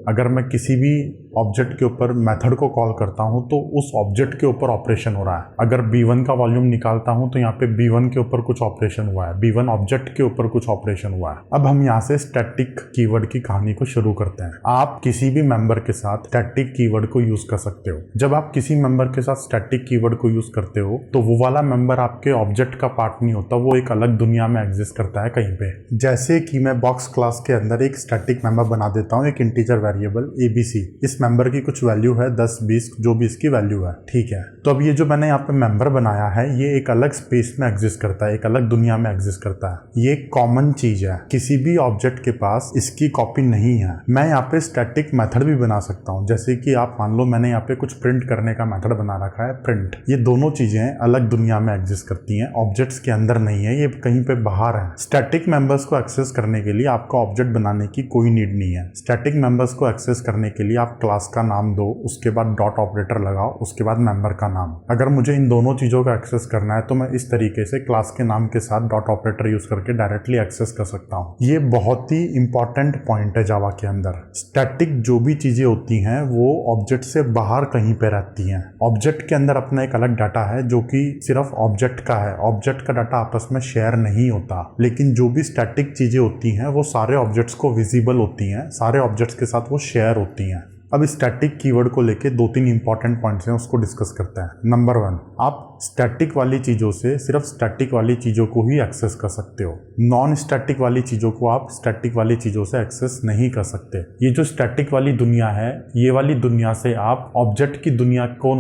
अगर मैं किसी भी ऑब्जेक्ट के ऊपर मेथड को कॉल करता हूं तो उस ऑब्जेक्ट के ऊपर ऑपरेशन हो रहा है। अगर B1 का वॉल्यूम निकालता हूं तो यहाँ पे B1 के ऊपर कुछ ऑपरेशन हुआ है, B1 ऑब्जेक्ट के ऊपर कुछ ऑपरेशन हुआ है। अब हम यहाँ से स्टैटिक कीवर्ड की कहानी को शुरू करते हैं। आप किसी भी मेंबर के साथ स्टैटिक कीवर्ड को यूज कर सकते हो। जब आप किसी मेंबर के साथ स्टैटिक कीवर्ड को यूज करते हो तो वो वाला मेंबर आपके ऑब्जेक्ट का पार्ट नहीं होता, वो एक अलग दुनिया में एग्जिस्ट करता है कहीं पे। जैसे कि मैं बॉक्स क्लास के अंदर एक स्टैटिक मेंबर बना देता हूँ, एक इंटीजर वेरिएबल ABC। इस मेंबर की कुछ वैल्यू है 10, 20, जो भी इसकी वैल्यू है, ठीक है। तो अब ये जो मैंने यहाँ पे मेंबर बनाया है ये एक अलग स्पेस में एग्जिस्ट करता है, एक अलग दुनिया में एग्जिस्ट करता है। ये एक कॉमन चीज है, किसी भी ऑब्जेक्ट के पास इसकी कॉपी नहीं है। मैं यहाँ पे स्टैटिक मेथड भी बना सकता हूँ। जैसे कि आप मान लो मैंने यहाँ पे कुछ प्रिंट करने का मेथड बना रखा है, प्रिंट। ये दोनों चीजें अलग दुनिया में एग्जिस्ट करती हैं, ऑब्जेक्ट्स के अंदर नहीं है, ये कहीं पे बाहर है। स्टैटिक मेंबर्स को एक्सेस करने के लिए आपको ऑब्जेक्ट बनाने की कोई नीड नहीं है। स्टैटिक मेंबर्स को एक्सेस करने के लिए आप क्लास का नाम दो, उसके बाद डॉट ऑपरेटर लगाओ, उसके बाद मेंबर का नाम। अगर मुझे इन दोनों चीजों का एक्सेस करना है तो मैं इस तरीके से क्लास के नाम के साथ डॉट ऑपरेटर यूज करके डायरेक्टली एक्सेस कर सकता हूँ। ये बहुत ही इंपॉर्टेंट पॉइंट है जावा के अंदर। स्टैटिक जो भी चीजें होती हैं वो ऑब्जेक्ट से बाहर कहीं पे रहती हैं। ऑब्जेक्ट के अंदर अपना एक अलग डाटा है जो कि सिर्फ ऑब्जेक्ट का है, ऑब्जेक्ट का डाटा आपस में शेयर नहीं होता। लेकिन जो भी स्टैटिक चीजें होती हैं वो सारे ऑब्जेक्ट्स को विजिबल होती हैं, सारे ऑब्जेक्ट्स के साथ वो शेयर होती हैं। अब स्टैटिक कीवर्ड को लेके 2-3 इंपॉर्टेंट पॉइंट्स हैं, उसको डिस्कस करते हैं। नंबर 1, आप स्टैटिक वाली चीज़ों से सिर्फ स्टैटिक वाली चीज़ों को ही एक्सेस कर सकते हो। नॉन स्टैटिक वाली चीज़ों को आप स्टैटिक वाली चीज़ों से एक्सेस नहीं कर सकते। ये जो स्टैटिक वाली दुनिया है, ये वाली दुनिया से आप ऑब्जेक्ट की दुनिया को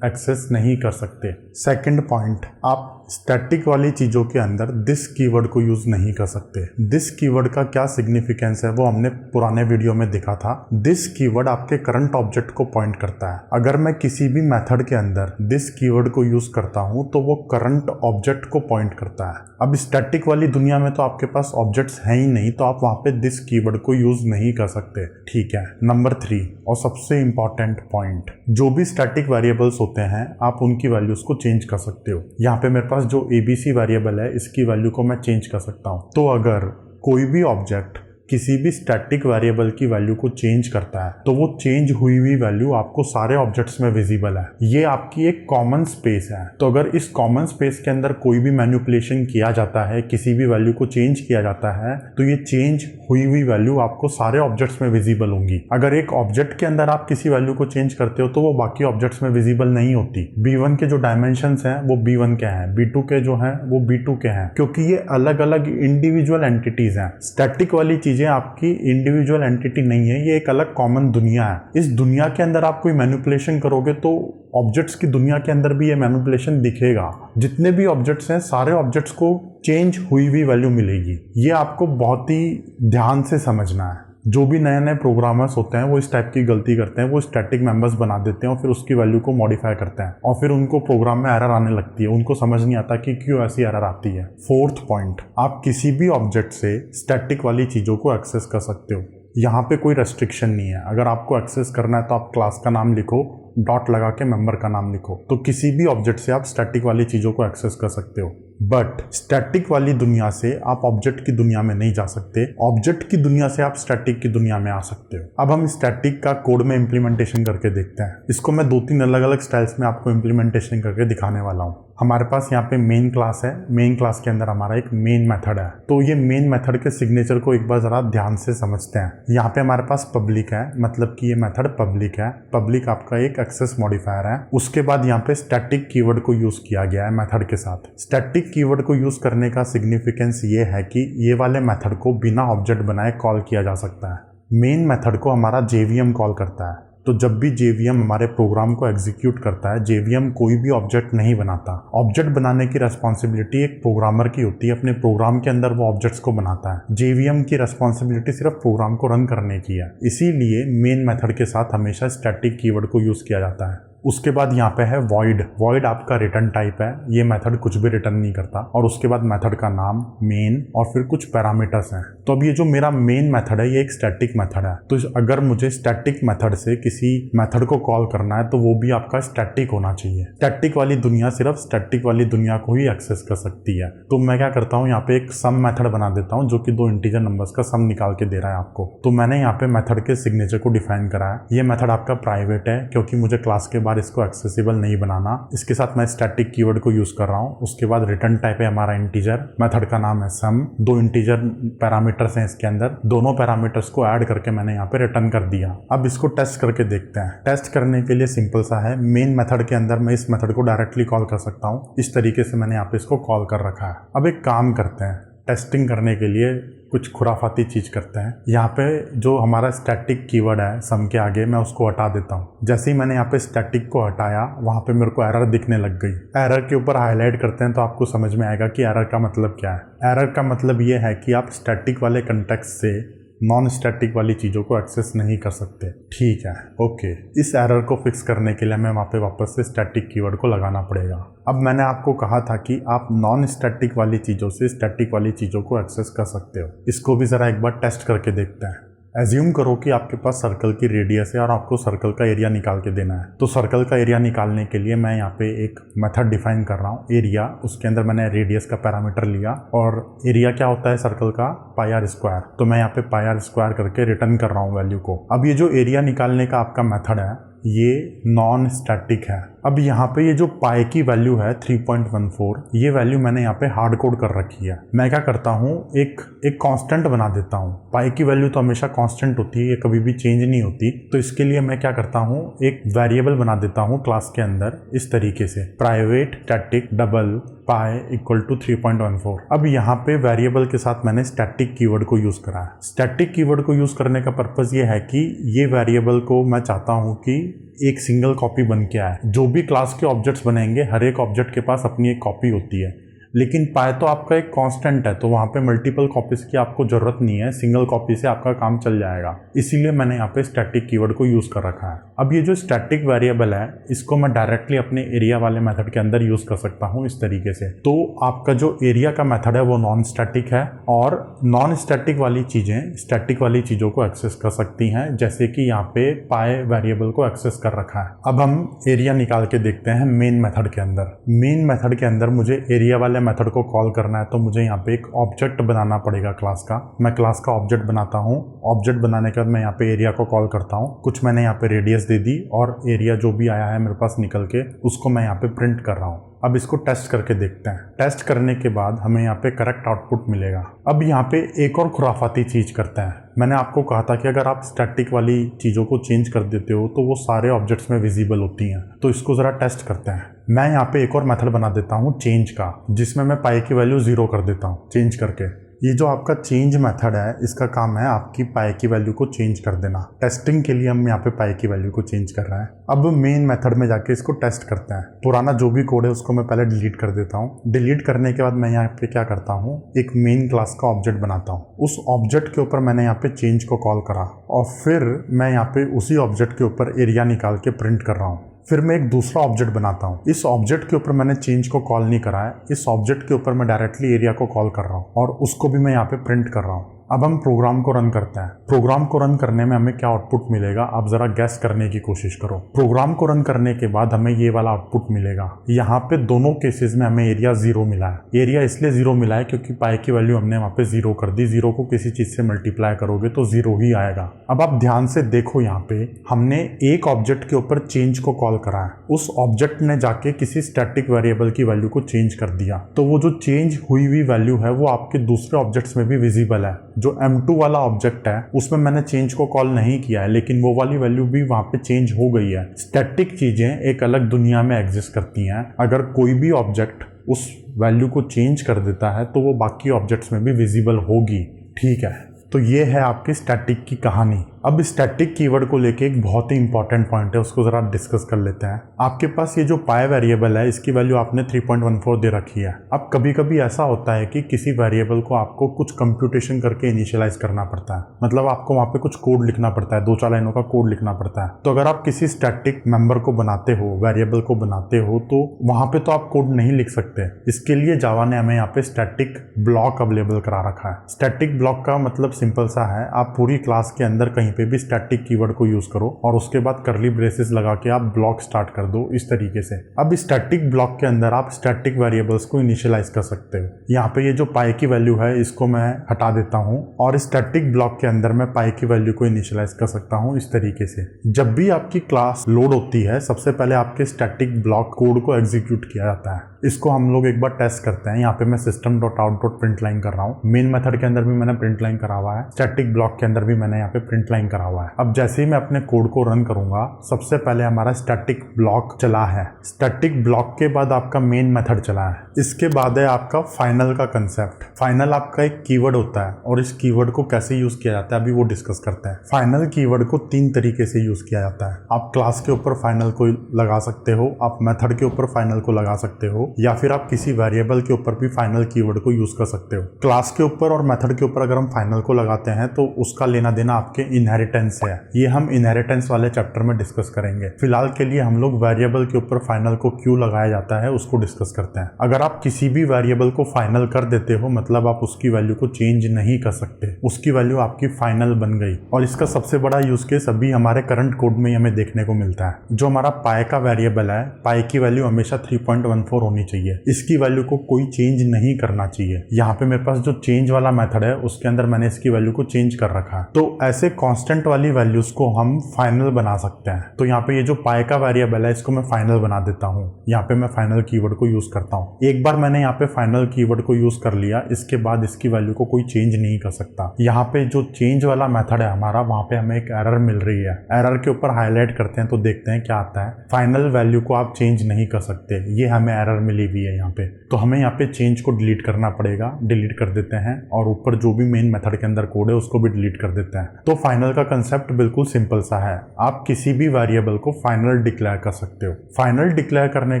एक्सेस नहीं कर सकते। सेकंड पॉइंट, आप स्टैटिक वाली चीज़ों के अंदर दिस कीवर्ड को यूज नहीं कर सकते। दिस कीवर्ड का क्या सिग्निफिकेंस है वो हमने पुराने वीडियो में देखा था। दिस कीवर्ड आपके करंट ऑब्जेक्ट को पॉइंट करता है। अगर मैं किसी भी मेथड के अंदर दिस कीवर्ड को यूज करता हूं तो वो करंट ऑब्जेक्ट को पॉइंट करता है। अब स्टैटिक वाली दुनिया में तो आपके पास ऑब्जेक्ट्स हैं ही नहीं, तो आप वहां पे दिस कीवर्ड को यूज नहीं कर सकते, ठीक है। नंबर 3 और सबसे इंपॉर्टेंट पॉइंट, जो भी स्टैटिक वेरिएबल्स होते हैं आप उनकी वैल्यूज को चेंज कर सकते हो। यहाँ पे मेरे पास जो ABC वेरिएबल है इसकी वैल्यू को मैं चेंज कर सकता हूँ। तो अगर कोई भी ऑब्जेक्ट किसी भी स्टैटिक वेरिएबल की वैल्यू को चेंज करता है तो वो चेंज हुई हुई वैल्यू आपको सारे ऑब्जेक्ट्स में विजिबल है। ये आपकी एक कॉमन स्पेस है। तो अगर इस कॉमन स्पेस के अंदर कोई भी मैनिपुलेशन किया जाता है, किसी भी वैल्यू को चेंज किया जाता है, तो ये चेंज हुई हुई वैल्यू आपको सारे ऑब्जेक्ट्स में विजिबल होंगी। अगर एक ऑब्जेक्ट के अंदर आप किसी वैल्यू को चेंज करते हो तो वो बाकी ऑब्जेक्ट्स में विजिबल नहीं होती। B1 के जो डायमेंशंस हैं वो B1 के हैं, B2 के जो हैं वो B2 के हैं, क्योंकि ये अलग अलग इंडिविजुअल एंटिटीज हैं। स्टैटिक वाली चीजें आपकी इंडिविजुअल एंटिटी नहीं है, ये एक अलग कॉमन दुनिया है। इस दुनिया के अंदर आप कोई मैनिपुलेशन करोगे तो ऑब्जेक्ट्स की दुनिया के अंदर भी ये मैनिपुलेशन दिखेगा। जितने भी ऑब्जेक्ट्स हैं सारे ऑब्जेक्ट्स को चेंज हुई हुई वैल्यू मिलेगी। ये आपको बहुत ही ध्यान से समझना है। जो भी नए नए प्रोग्रामर्स होते हैं वो इस टाइप की गलती करते हैं, वो स्टैटिक मेंबर्स बना देते हैं और फिर उसकी वैल्यू को मॉडिफाई करते हैं और फिर उनको प्रोग्राम में एरर आने लगती है। उनको समझ नहीं आता कि क्यों ऐसी एरर आती है। फोर्थ पॉइंट, आप किसी भी ऑब्जेक्ट से स्टैटिक वाली चीज़ों को एक्सेस कर सकते हो। यहाँ पे कोई रेस्ट्रिक्शन नहीं है। अगर आपको एक्सेस करना है तो आप क्लास का नाम लिखो, डॉट लगा के मेंबर का नाम लिखो, तो किसी भी ऑब्जेक्ट से आप स्टैटिक वाली चीज़ों को एक्सेस कर सकते हो। बट स्टैटिक वाली दुनिया से आप ऑब्जेक्ट की दुनिया में नहीं जा सकते। ऑब्जेक्ट की दुनिया से आप स्टैटिक की दुनिया में आ सकते हो। अब हम स्टैटिक का कोड में इम्प्लीमेंटेशन करके देखते हैं। इसको मैं 2-3 अलग अलग स्टाइल्स में आपको इम्प्लीमेंटेशन करके दिखाने वाला हूँ। हमारे पास यहाँ पे मेन क्लास है। मेन क्लास के अंदर हमारा एक मेन मेथड है। तो ये मेन मेथड के सिग्नेचर को एक बार ज़रा ध्यान से समझते हैं। यहाँ पे हमारे पास पब्लिक है, मतलब कि ये मेथड पब्लिक है। पब्लिक आपका एक एक्सेस मॉडिफायर है। उसके बाद यहाँ पे स्टैटिक कीवर्ड को यूज़ किया गया है मेथड के साथ। स्टैटिक कीवर्ड को यूज़ करने का सिग्निफिकेंस ये है कि ये वाले मेथड को बिना ऑब्जेक्ट बनाए कॉल किया जा सकता है। मेन मेथड को हमारा JVM कॉल करता है। तो जब भी JVM हमारे प्रोग्राम को एग्जीक्यूट करता है, JVM कोई भी ऑब्जेक्ट नहीं बनाता। ऑब्जेक्ट बनाने की रेस्पॉन्सिबिलिटी एक प्रोग्रामर की होती है। अपने प्रोग्राम के अंदर वो ऑब्जेक्ट्स को बनाता है। JVM की रेस्पॉन्सिबिलिटी सिर्फ प्रोग्राम को रन करने की है। इसीलिए मेन मेथड के साथ हमेशा स्टैटिक कीवर्ड को यूज़ किया जाता है। उसके बाद यहाँ पे है वॉइड। वॉइड आपका रिटर्न टाइप है। ये मेथड कुछ भी रिटर्न नहीं करता। और उसके बाद मेथड का नाम, मेन और फिर कुछ पैरामीटर्स हैं। तो अब ये जो मेरा मेन मेथड है ये एक स्टैटिक मेथड है। तो अगर मुझे स्टैटिक मेथड से किसी मेथड को कॉल करना है तो वो भी आपका स्टैटिक होना चाहिए। स्टैटिक वाली दुनिया सिर्फ स्टैटिक वाली दुनिया को ही एक्सेस कर सकती है। तो मैं क्या करता हूँ, यहाँ पे एक सम मेथड बना देता हूँ जो कि 2 इंटीजर नंबर्स का सम निकाल के दे रहा है आपको। तो मैंने यहाँ पे मेथड के सिग्नेचर को डिफाइन करा है। ये मेथड आपका प्राइवेट है क्योंकि मुझे क्लास के बाहर इसको एक्सेसिबल नहीं बनाना। इसके साथ मैं स्टैटिक कीवर्ड को यूज कर रहा हूँ। उसके बाद रिटर्न टाइप है हमारा इंटीजर, मेथड का नाम है सम। 2 इंटीजर पैरामीटर्स हैं इसके अंदर। दोनों पैरामीटर्स को ऐड करके मैंने यहाँ पे रिटर्न कर दिया। अब इसको टेस्ट करके देखते हैं। टेस्ट करने के लिए सिंपल सा है। मेन मेथड के अंदर मैं इस मेथड को डायरेक्टली कॉल कर सकता हूँ। इस तरीके से मैंने यहाँ पे इसको कॉल कर रखा है। अब एक काम करते हैं, टेस्टिंग करने के लिए कुछ खुराफाती चीज़ करते हैं। यहाँ पे जो हमारा स्टैटिक कीवर्ड है सम के आगे, मैं उसको हटा देता हूँ। जैसे ही मैंने यहाँ पे स्टैटिक को हटाया, वहाँ पे मेरे को एरर दिखने लग गई। एरर के ऊपर हाईलाइट करते हैं तो आपको समझ में आएगा कि एरर का मतलब क्या है। एरर का मतलब ये है कि आप स्टैटिक वाले कंटेक्स्ट से नॉन स्टैटिक वाली चीज़ों को एक्सेस नहीं कर सकते। ठीक है, ओके। इस एरर को फिक्स करने के लिए हमें वहाँ पे वापस से स्टैटिक कीवर्ड को लगाना पड़ेगा। अब मैंने आपको कहा था कि आप नॉन स्टैटिक वाली चीज़ों से स्टैटिक वाली चीज़ों को एक्सेस कर सकते हो। इसको भी ज़रा एक बार टेस्ट करके देखते हैं। एज्यूम करो कि आपके पास सर्कल की रेडियस है और आपको सर्कल का एरिया निकाल के देना है। तो सर्कल का एरिया निकालने के लिए मैं यहाँ पे एक मेथड डिफाइन कर रहा हूँ, एरिया। उसके अंदर मैंने रेडियस का पैरामीटर लिया और एरिया क्या होता है सर्कल का, πr²। तो मैं यहाँ पे πr² करके रिटर्न कर रहा हूँ वैल्यू को। अब ये जो एरिया निकालने का आपका मेथड है ये नॉन स्टैटिक है। अब यहाँ पे ये जो पाई की वैल्यू है 3.14, ये वैल्यू मैंने यहाँ पे हार्ड कोड कर रखी है। मैं क्या करता हूँ, एक कांस्टेंट बना देता हूँ। पाई की वैल्यू तो हमेशा कांस्टेंट होती है, ये कभी भी चेंज नहीं होती। तो इसके लिए मैं क्या करता हूँ, एक वेरिएबल बना देता हूँ क्लास के अंदर इस तरीके से, private static double pi equal to 3.14। अब यहाँ पे वेरिएबल के साथ मैंने स्टैटिक कीवर्ड को यूज करा है। स्टैटिक कीवर्ड को यूज करने का पर्पज ये है कि ये वेरिएबल को मैं चाहता हूँ कि एक सिंगल कॉपी बन के आए। जो भी क्लास के ऑब्जेक्ट्स बनेंगे हर एक ऑब्जेक्ट के पास अपनी एक कॉपी होती है, लेकिन पाई तो आपका एक कांस्टेंट है, तो वहाँ पे मल्टीपल कॉपीज की आपको जरूरत नहीं है। सिंगल कॉपी से आपका काम चल जाएगा। इसीलिए मैंने यहाँ पे स्टैटिक कीवर्ड को यूज कर रखा है। अब ये जो स्टैटिक वेरिएबल है इसको मैं डायरेक्टली अपने एरिया वाले मेथड के अंदर यूज कर सकता हूँ इस तरीके से। तो आपका जो एरिया का मेथड है वो नॉन स्टैटिक है और नॉन स्टैटिक वाली चीजें स्टैटिक वाली चीजों को एक्सेस कर सकती हैं, जैसे कि यहाँ पे पाई वेरिएबल को एक्सेस कर रखा है। अब हम एरिया निकाल के देखते हैं मेन मेथड के अंदर। मेन मेथड के अंदर मुझे एरिया वाले वाले मेथड को कॉल करना है तो मुझे यहाँ पे एक ऑब्जेक्ट बनाना पड़ेगा क्लास का। मैं क्लास का ऑब्जेक्ट बनाता हूँ। ऑब्जेक्ट बनाने के बाद मैं यहाँ पे एरिया को कॉल करता हूँ। कुछ मैंने यहाँ पे रेडियस दे दी और एरिया जो भी आया है मेरे पास निकल के उसको मैं यहाँ पे प्रिंट कर रहा हूँ। अब इसको टेस्ट करके देखते हैं। टेस्ट करने के बाद हमें यहाँ पे करेक्ट आउटपुट मिलेगा। अब यहाँ पे एक और खुराफाती चीज़ करते हैं। मैंने आपको कहा था कि अगर आप स्टैटिक वाली चीज़ों को चेंज कर देते हो तो वो सारे ऑब्जेक्ट्स में विजिबल होती हैं। तो इसको ज़रा टेस्ट करते हैं। मैं यहाँ पे एक और मेथड बना देता हूँ चेंज का, जिसमें मैं पाई की वैल्यू 0 कर देता हूँ चेंज करके। ये जो आपका चेंज मेथड है इसका काम है आपकी पाई की वैल्यू को चेंज कर देना। टेस्टिंग के लिए हम यहाँ पे पाई की वैल्यू को चेंज कर रहे हैं। अब मेन मेथड में जाके इसको टेस्ट करते हैं। पुराना जो भी कोड है उसको मैं पहले डिलीट कर देता हूँ। डिलीट करने के बाद मैं यहाँ पे क्या करता हूँ, एक मेन क्लास का ऑब्जेक्ट बनाता हूँ। उस ऑब्जेक्ट के ऊपर मैंने यहाँ पे चेंज को कॉल करा और फिर मैं यहाँ पे उसी ऑब्जेक्ट के ऊपर एरिया निकाल के प्रिंट कर रहा हूँ। फिर मैं एक दूसरा ऑब्जेक्ट बनाता हूँ। इस ऑब्जेक्ट के ऊपर मैंने चेंज को कॉल नहीं करा है। इस ऑब्जेक्ट के ऊपर मैं डायरेक्टली एरिया को कॉल कर रहा हूँ और उसको भी मैं यहाँ पे प्रिंट कर रहा हूँ। अब हम प्रोग्राम को रन करते हैं। प्रोग्राम को रन करने में हमें क्या आउटपुट मिलेगा, आप जरा गैस करने की कोशिश करो। प्रोग्राम को रन करने के बाद हमें ये वाला आउटपुट मिलेगा। यहाँ पे दोनों केसेस में हमें एरिया 0 मिला है। एरिया इसलिए 0 मिला है क्योंकि पाई की वैल्यू हमने वहाँ पे 0 कर दी। 0 को किसी चीज से मल्टीप्लाई करोगे तो 0 ही आएगा। अब आप ध्यान से देखो, यहाँ पे हमने एक ऑब्जेक्ट के ऊपर चेंज को कॉल करा है। उस ऑब्जेक्ट ने जाके किसी स्टैटिक वेरिएबल की वैल्यू को चेंज कर दिया, तो वो जो चेंज हुई हुई वैल्यू है वो आपके दूसरे ऑब्जेक्ट्स में भी विजिबल है। जो M2 वाला ऑब्जेक्ट है उसमें मैंने चेंज को कॉल नहीं किया है, लेकिन वो वाली वैल्यू भी वहां पे चेंज हो गई है। स्टैटिक चीजें एक अलग दुनिया में एग्जिस्ट करती हैं। अगर कोई भी ऑब्जेक्ट उस वैल्यू को चेंज कर देता है तो वो बाकी ऑब्जेक्ट्स में भी विजिबल होगी। ठीक है, तो ये है आपकी स्टैटिक की कहानी। अब स्टैटिक कीवर्ड को लेके एक बहुत ही इंपॉर्टेंट पॉइंट है, उसको जरा डिस्कस कर लेते हैं। आपके पास ये जो पाई वेरिएबल है इसकी वैल्यू आपने 3.14 दे रखी है। अब कभी कभी ऐसा होता है कि किसी वेरिएबल को आपको कुछ कंप्यूटेशन करके इनिशियलाइज करना पड़ता है, मतलब आपको वहाँ पे कुछ कोड लिखना पड़ता है, 2-4 लाइनों का कोड लिखना पड़ता है। तो अगर आप किसी स्टैटिक मेंबर को बनाते हो, वेरिएबल को बनाते हो, तो वहाँ पे तो आप कोड नहीं लिख सकते। इसके लिए जावा ने हमें यहाँ पे स्टैटिक ब्लॉक अवेलेबल करा रखा है। स्टैटिक ब्लॉक का मतलब सिंपल सा है, आप पूरी क्लास के अंदर कहीं पे भी स्टैटिक कीवर्ड को यूज करो और उसके बाद करली ब्रेसेस लगा के आप ब्लॉक स्टार्ट कर दो इस तरीके से। अब स्टैटिक ब्लॉक के अंदर आप स्टैटिक वेरिएबल्स को इनिशियलाइज कर सकते हो। यहाँ पे ये जो पाई की वैल्यू है इसको मैं हटा देता हूँ और स्टैटिक ब्लॉक के अंदर मैं पाई की वैल्यू को इनिशियलाइज कर सकता हूँ इस तरीके से। जब भी आपकी क्लास लोड होती है सबसे पहले आपके स्टैटिक ब्लॉक कोड को एग्जीक्यूट किया जाता है। इसको हम लोग एक बार टेस्ट करते हैं। यहाँ पे मैं system.out.println कर रहा हूँ। मेन मेथड के अंदर भी मैंने प्रिंट लाइन करा हुआ है, स्टैटिक ब्लॉक के अंदर भी मैंने यहाँ पे प्रिंट लाइन करा हुआ है। अब जैसे ही मैं अपने कोड को रन करूंगा सबसे पहले हमारा स्टैटिक ब्लॉक चला है। स्टैटिक ब्लॉक के बाद आपका मेन मेथड चला है। इसके बाद है आपका फाइनल का कंसेप्ट। फाइनल आपका एक कीवर्ड होता है और इस कीवर्ड को कैसे यूज किया जाता है अभी वो डिस्कस करते हैं। फाइनल कीवर्ड को 3 तरीके से यूज किया जाता है। आप क्लास के ऊपर फाइनल को लगा सकते हो, आप मेथड के ऊपर फाइनल को लगा सकते हो, या फिर आप किसी वेरिएबल के ऊपर भी फाइनल कीवर्ड को यूज कर सकते हो। क्लास के ऊपर और मेथड के ऊपर अगर हम फाइनल को लगाते हैं तो उसका लेना देना आपके इनहेरिटेंस है। ये हम इनहेरिटेंस वाले चैप्टर में डिस्कस करेंगे। फिलहाल के लिए हम लोग वेरिएबल के ऊपर फाइनल को क्यों लगाया जाता है उसको डिस्कस करते हैं। अगर आप किसी भी वेरिएबल को फाइनल कर देते हो मतलब आप उसकी वैल्यू को चेंज नहीं कर सकते, उसकी वैल्यू आपकी फाइनल बन गई। और इसका सबसे बड़ा यूज केस अभी हमारे करंट कोड में हमें देखने को मिलता है। जो हमारा पाई का वेरिएबल है, पाई की वैल्यू हमेशा 3.14 होनी चाहिए। इसकी वैल्यू को कोई चेंज नहीं करना चाहिए। यहाँ पे मेरे पास जो चेंज वाला मेथड है उसके अंदर मैंने इसकी वैल्यू को चेंज कर रखा है। तो ऐसे कांस्टेंट वाली वैल्यूज को हम फाइनल बना सकते हैं। तो यहाँ पे ये जो पाई का वेरिएबल है इसको मैं फाइनल बना देता हूँ। यहाँ पे मैं फाइनल कीवर्ड को यूज करता हूँ। एक बार मैंने यहाँ पे फाइनल कीवर्ड को यूज कर लिया, इसके बाद इसकी वैल्यू को कोई चेंज नहीं कर सकता। यहाँ पे जो चेंज वाला मेथड है हमारा, वहाँ पे हमें एक एरर मिल रही है। एरर के ऊपर हाईलाइट करते हैं तो देखते हैं क्या आता है। फाइनल वैल्यू को आप चेंज नहीं कर सकते, ये हमें एरर मिली हुई है यहाँ पे। तो हमें यहाँ पे चेंज को डिलीट करना पड़ेगा। डिलीट कर देते हैं और ऊपर जो भी मेन मेथड के अंदर कोड है उसको भी डिलीट कर देते हैं। तो फाइनल का कंसेप्ट बिल्कुल सिंपल सा है। आप किसी भी वेरिएबल को फाइनल डिक्लेयर कर सकते हो। फाइनल डिक्लेयर करने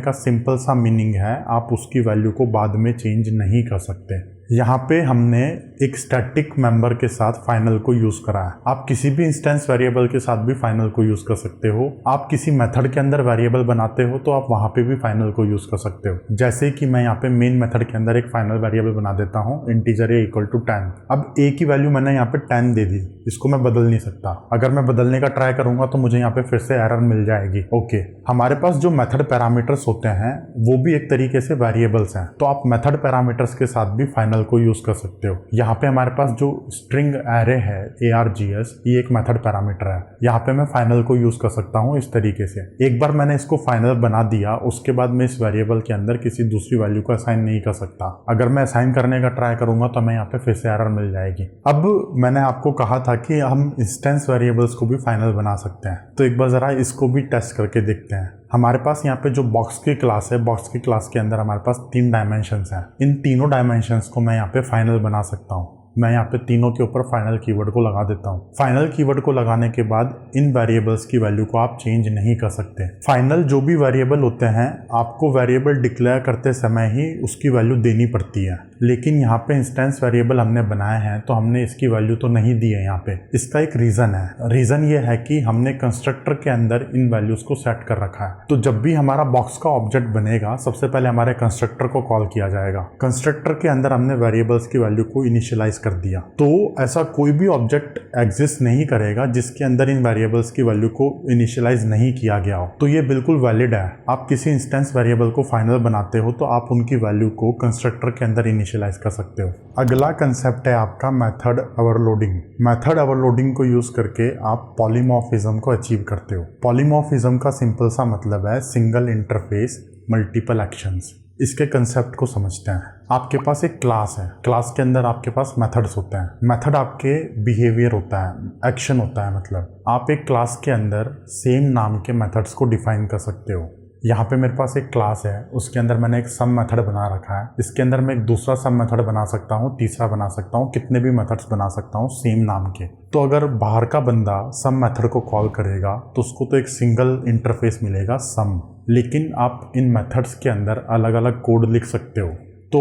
का सिंपल सा मीनिंग है आप उसकी वैल्यू को बाद में चेंज नहीं कर सकते। यहाँ पे हमने एक स्टैटिक मेंबर के साथ फाइनल को यूज करा है। आप किसी भी इंस्टेंस वेरिएबल के साथ भी फाइनल को यूज कर सकते हो। आप किसी मेथड के अंदर वेरिएबल बनाते हो तो आप वहां पे भी फाइनल को यूज कर सकते हो। जैसे कि मैं यहाँ पे मेन मेथड के अंदर एक फाइनल वेरिएबल बना देता हूँ, इंटीजर a इक्वल टू 10। अब a की वैल्यू मैंने यहाँ पे 10 दे दी, इसको मैं बदल नहीं सकता। अगर मैं बदलने का ट्राई करूंगा तो मुझे यहाँ पे फिर से एरर मिल जाएगी। ओके, हमारे पास जो मेथड पैरामीटर्स होते हैं वो भी एक तरीके से वेरिएबल्स हैं, तो आप मेथड पैरामीटर्स के साथ भी फाइनल को यूज कर सकते हो। यहाँ पे हमारे पास जो स्ट्रिंग एरे है args, ये एक मेथड पैरामीटर है। यहाँ पे मैं फाइनल को यूज कर सकता हूँ इस तरीके से। एक बार मैंने इसको फाइनल बना दिया, उसके बाद मैं इस वेरिएबल के अंदर किसी दूसरी वैल्यू को असाइन नहीं कर सकता। अगर मैं असाइन करने का ट्राई करूंगा तो हमें यहाँ पे फिर से एरर मिल जाएगी। अब मैंने आपको कहा था कि हम इंस्टेंस वेरिएबल्स को भी फाइनल बना सकते हैं, तो एक बार जरा इसको भी टेस्ट करके देखते हैं। हमारे पास यहाँ पे जो बॉक्स की क्लास है, बॉक्स की क्लास के अंदर हमारे पास 3 डायमेंशंस हैं। इन तीनों डायमेंशंस को मैं यहाँ पे फाइनल बना सकता हूँ। मैं यहाँ पे तीनों के ऊपर फाइनल कीवर्ड को लगा देता हूँ। फाइनल कीवर्ड को लगाने के बाद इन वेरिएबल्स की वैल्यू को आप चेंज नहीं कर सकते। फाइनल जो भी वेरिएबल होते हैं, आपको वेरिएबल डिक्लेयर करते समय ही उसकी वैल्यू देनी पड़ती है, लेकिन यहाँ पे इंस्टेंस वेरिएबल हमने बनाए हैं तो हमने इसकी वैल्यू तो नहीं दी है यहाँ पे। इसका एक रीजन है। रीजन ये है कि हमने कंस्ट्रक्टर के अंदर इन वैल्यूज को सेट कर रखा है। तो जब भी हमारा बॉक्स का ऑब्जेक्ट बनेगा, सबसे पहले हमारे कंस्ट्रक्टर को कॉल किया जाएगा। कंस्ट्रक्टर के अंदर हमने वेरिएबल्स की वैल्यू को इनिशियलाइज कर दिया, तो ऐसा कोई भी ऑब्जेक्ट एग्जिस्ट नहीं करेगा जिसके अंदर इन वेरिएबल्स की वैल्यू को इनिशियलाइज नहीं किया गया हो। तो ये बिल्कुल वैलिड है। आप किसी इंस्टेंस वेरिएबल को फाइनल बनाते हो तो आप उनकी वैल्यू को कंस्ट्रक्टर के अंदर इनिशियलाइज कर सकते हो। अगला कंसेप्ट है आपका मेथड ओवरलोडिंग। मेथड ओवरलोडिंग को यूज करके आप पॉलीमॉर्फिज्म को अचीव करते हो। पॉलीमॉर्फिज्म का सिंपल सा मतलब है सिंगल इंटरफेस मल्टीपल एक्शंस। इसके कंसेप्ट को समझते हैं। आपके पास एक क्लास है, क्लास के अंदर आपके पास मेथड्स होते हैं। मेथड आपके बिहेवियर होता है, एक्शन होता है। मतलब आप एक क्लास के अंदर सेम नाम के मेथड्स को डिफाइन कर सकते हो। यहाँ पे मेरे पास एक क्लास है, उसके अंदर मैंने एक सम मेथड बना रखा है। इसके अंदर मैं एक दूसरा सम मेथड बना सकता हूँ, तीसरा बना सकता हूँ, कितने भी मेथड्स बना सकता हूँ सेम नाम के। तो अगर बाहर का बंदा सम मेथड को कॉल करेगा तो उसको तो एक सिंगल इंटरफेस मिलेगा सम, लेकिन आप इन मेथड्स के अंदर अलग अलग कोड लिख सकते हो। तो